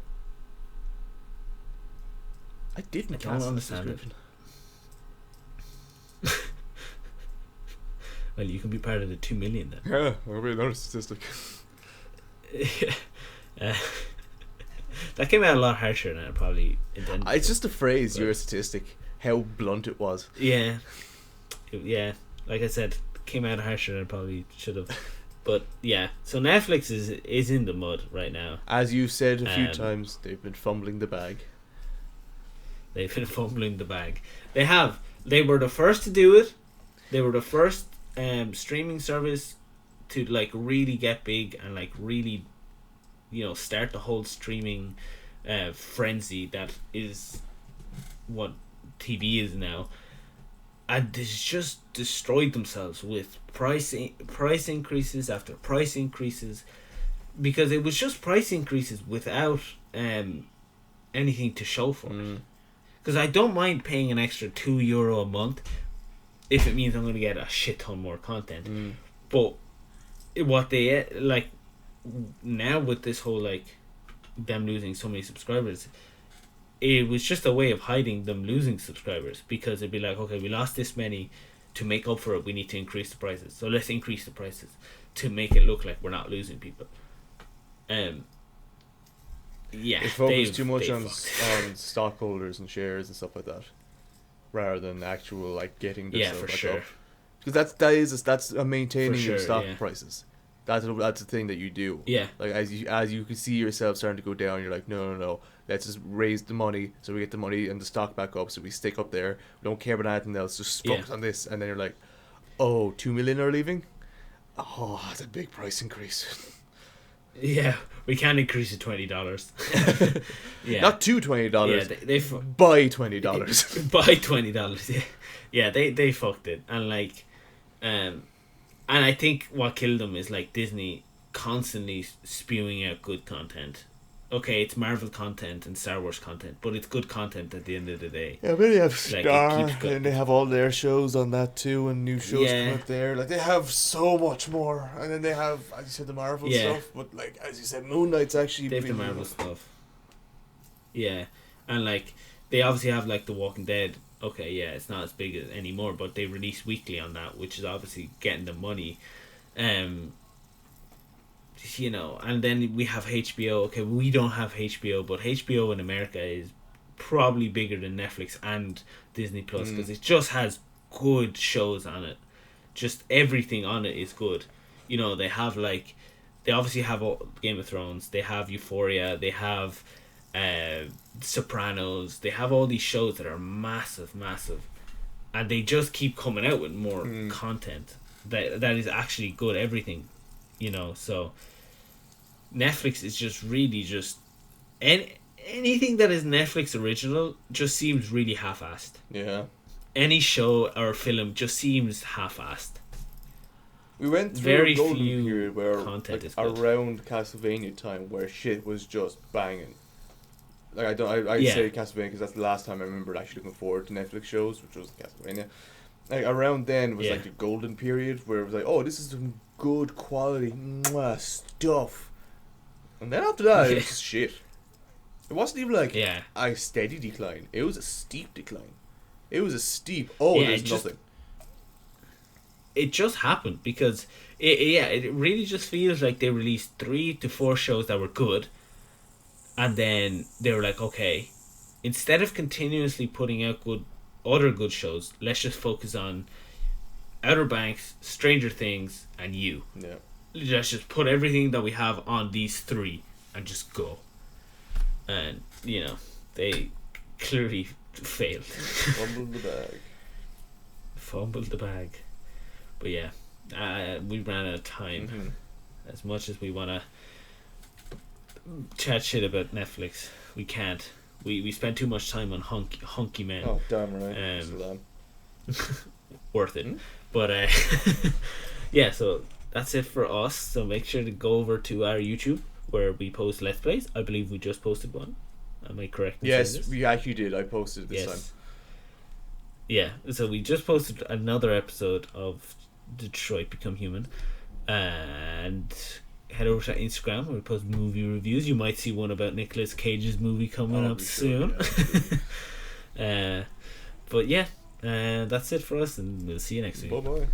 I didn't. I don't understand it. Well, you can be part of the 2 million then. Yeah, that'll be another statistic. That came out a lot harsher than it probably intended. It's just a phrase. You're a statistic. How blunt it was. Yeah, yeah. Like I said, came out harsher than it probably should have. But yeah, so Netflix is in the mud right now. As you said a few times, they've been fumbling the bag. They've been fumbling the bag. They have. They were the first to do it. They were the first streaming service to like really get big and like really, start the whole streaming frenzy that is what TV is now. And they just destroyed themselves with price increases after price increases, because it was just price increases without anything to show for it. Because I don't mind paying an extra €2 a month if it means I'm going to get a shit ton more content. But what they like now with this whole like them losing so many subscribers, it was just a way of hiding them losing subscribers, because it'd be like, okay, we lost this many, to make up for it we need to increase the prices, so let's increase the prices to make it look like we're not losing people. Yeah, They focus too much on stockholders and shares and stuff like that, rather than actual like getting the stuff back up. Because that's maintaining your stock prices. That's the thing that you do. Yeah. Like as you can see yourself starting to go down, you're like, no. Let's just raise the money so we get the money and the stock back up, so we stick up there. We don't care about anything else. Just focus on this, and then you're like, oh, 2 million are leaving. Oh, that's a big price increase. Yeah, we can increase it $20. Yeah, not to $20. Yeah, they buy $20. Buy $20. Yeah, they fucked it, and like, and I think what killed them is like Disney constantly spewing out good content. Okay, it's Marvel content and Star Wars content, but it's good content at the end of the day. Yeah, but they have Star, and they have all their shows on that too, and new shows come out there. Like, they have so much more. And then they have, as you said, the Marvel stuff, but like, as you said, Moonknight's actually... They have the Marvel stuff. Yeah, and like, they obviously have like The Walking Dead. Okay, yeah, it's not as big anymore, but they release weekly on that, which is obviously getting the money. And then we have HBO. Okay, we don't have HBO, but HBO in America is probably bigger than Netflix and Disney Plus, because it just has good shows on it. Just everything on it is good. They have like, they obviously have Game of Thrones, they have Euphoria, they have Sopranos, they have all these shows that are massive, and they just keep coming out with more content that is actually good. Everything, so Netflix is just really just anything that is Netflix original just seems really half-assed. Yeah. Any show or film just seems half-assed. We went through very a golden few period where content is like, good. around Castlevania time, where shit was just banging. Like I'd say Castlevania because that's the last time I remember actually looking forward to Netflix shows, which was Castlevania. Like around then was like the golden period where it was like, oh, this is some good quality stuff. And then after that, it was just shit. It wasn't even like a steady decline. It was a steep decline. It was a steep, there's nothing. It just happened because, it really just feels like they released 3 to 4 shows that were good. And then they were like, okay, instead of continuously putting out other good shows, let's just focus on Outer Banks, Stranger Things, and You. Yeah. Let's just put everything that we have on these 3 and just go. And, they clearly failed. Fumbled the bag. But yeah, we ran out of time. As much as we want to chat shit about Netflix, we can't. We spend too much time on hunky men. Oh, damn right. worth it. But yeah, so that's it for us. So make sure to go over to our YouTube where we post Let's Plays. I believe we just posted one. Am I correct in saying Yes, this? we actually did. I posted it this time. Yeah, so we just posted another episode of Detroit Become Human. And head over to Instagram where we post movie reviews. You might see one about Nicolas Cage's movie coming up soon. But yeah, that's it for us, and we'll see you next week. Bye bye.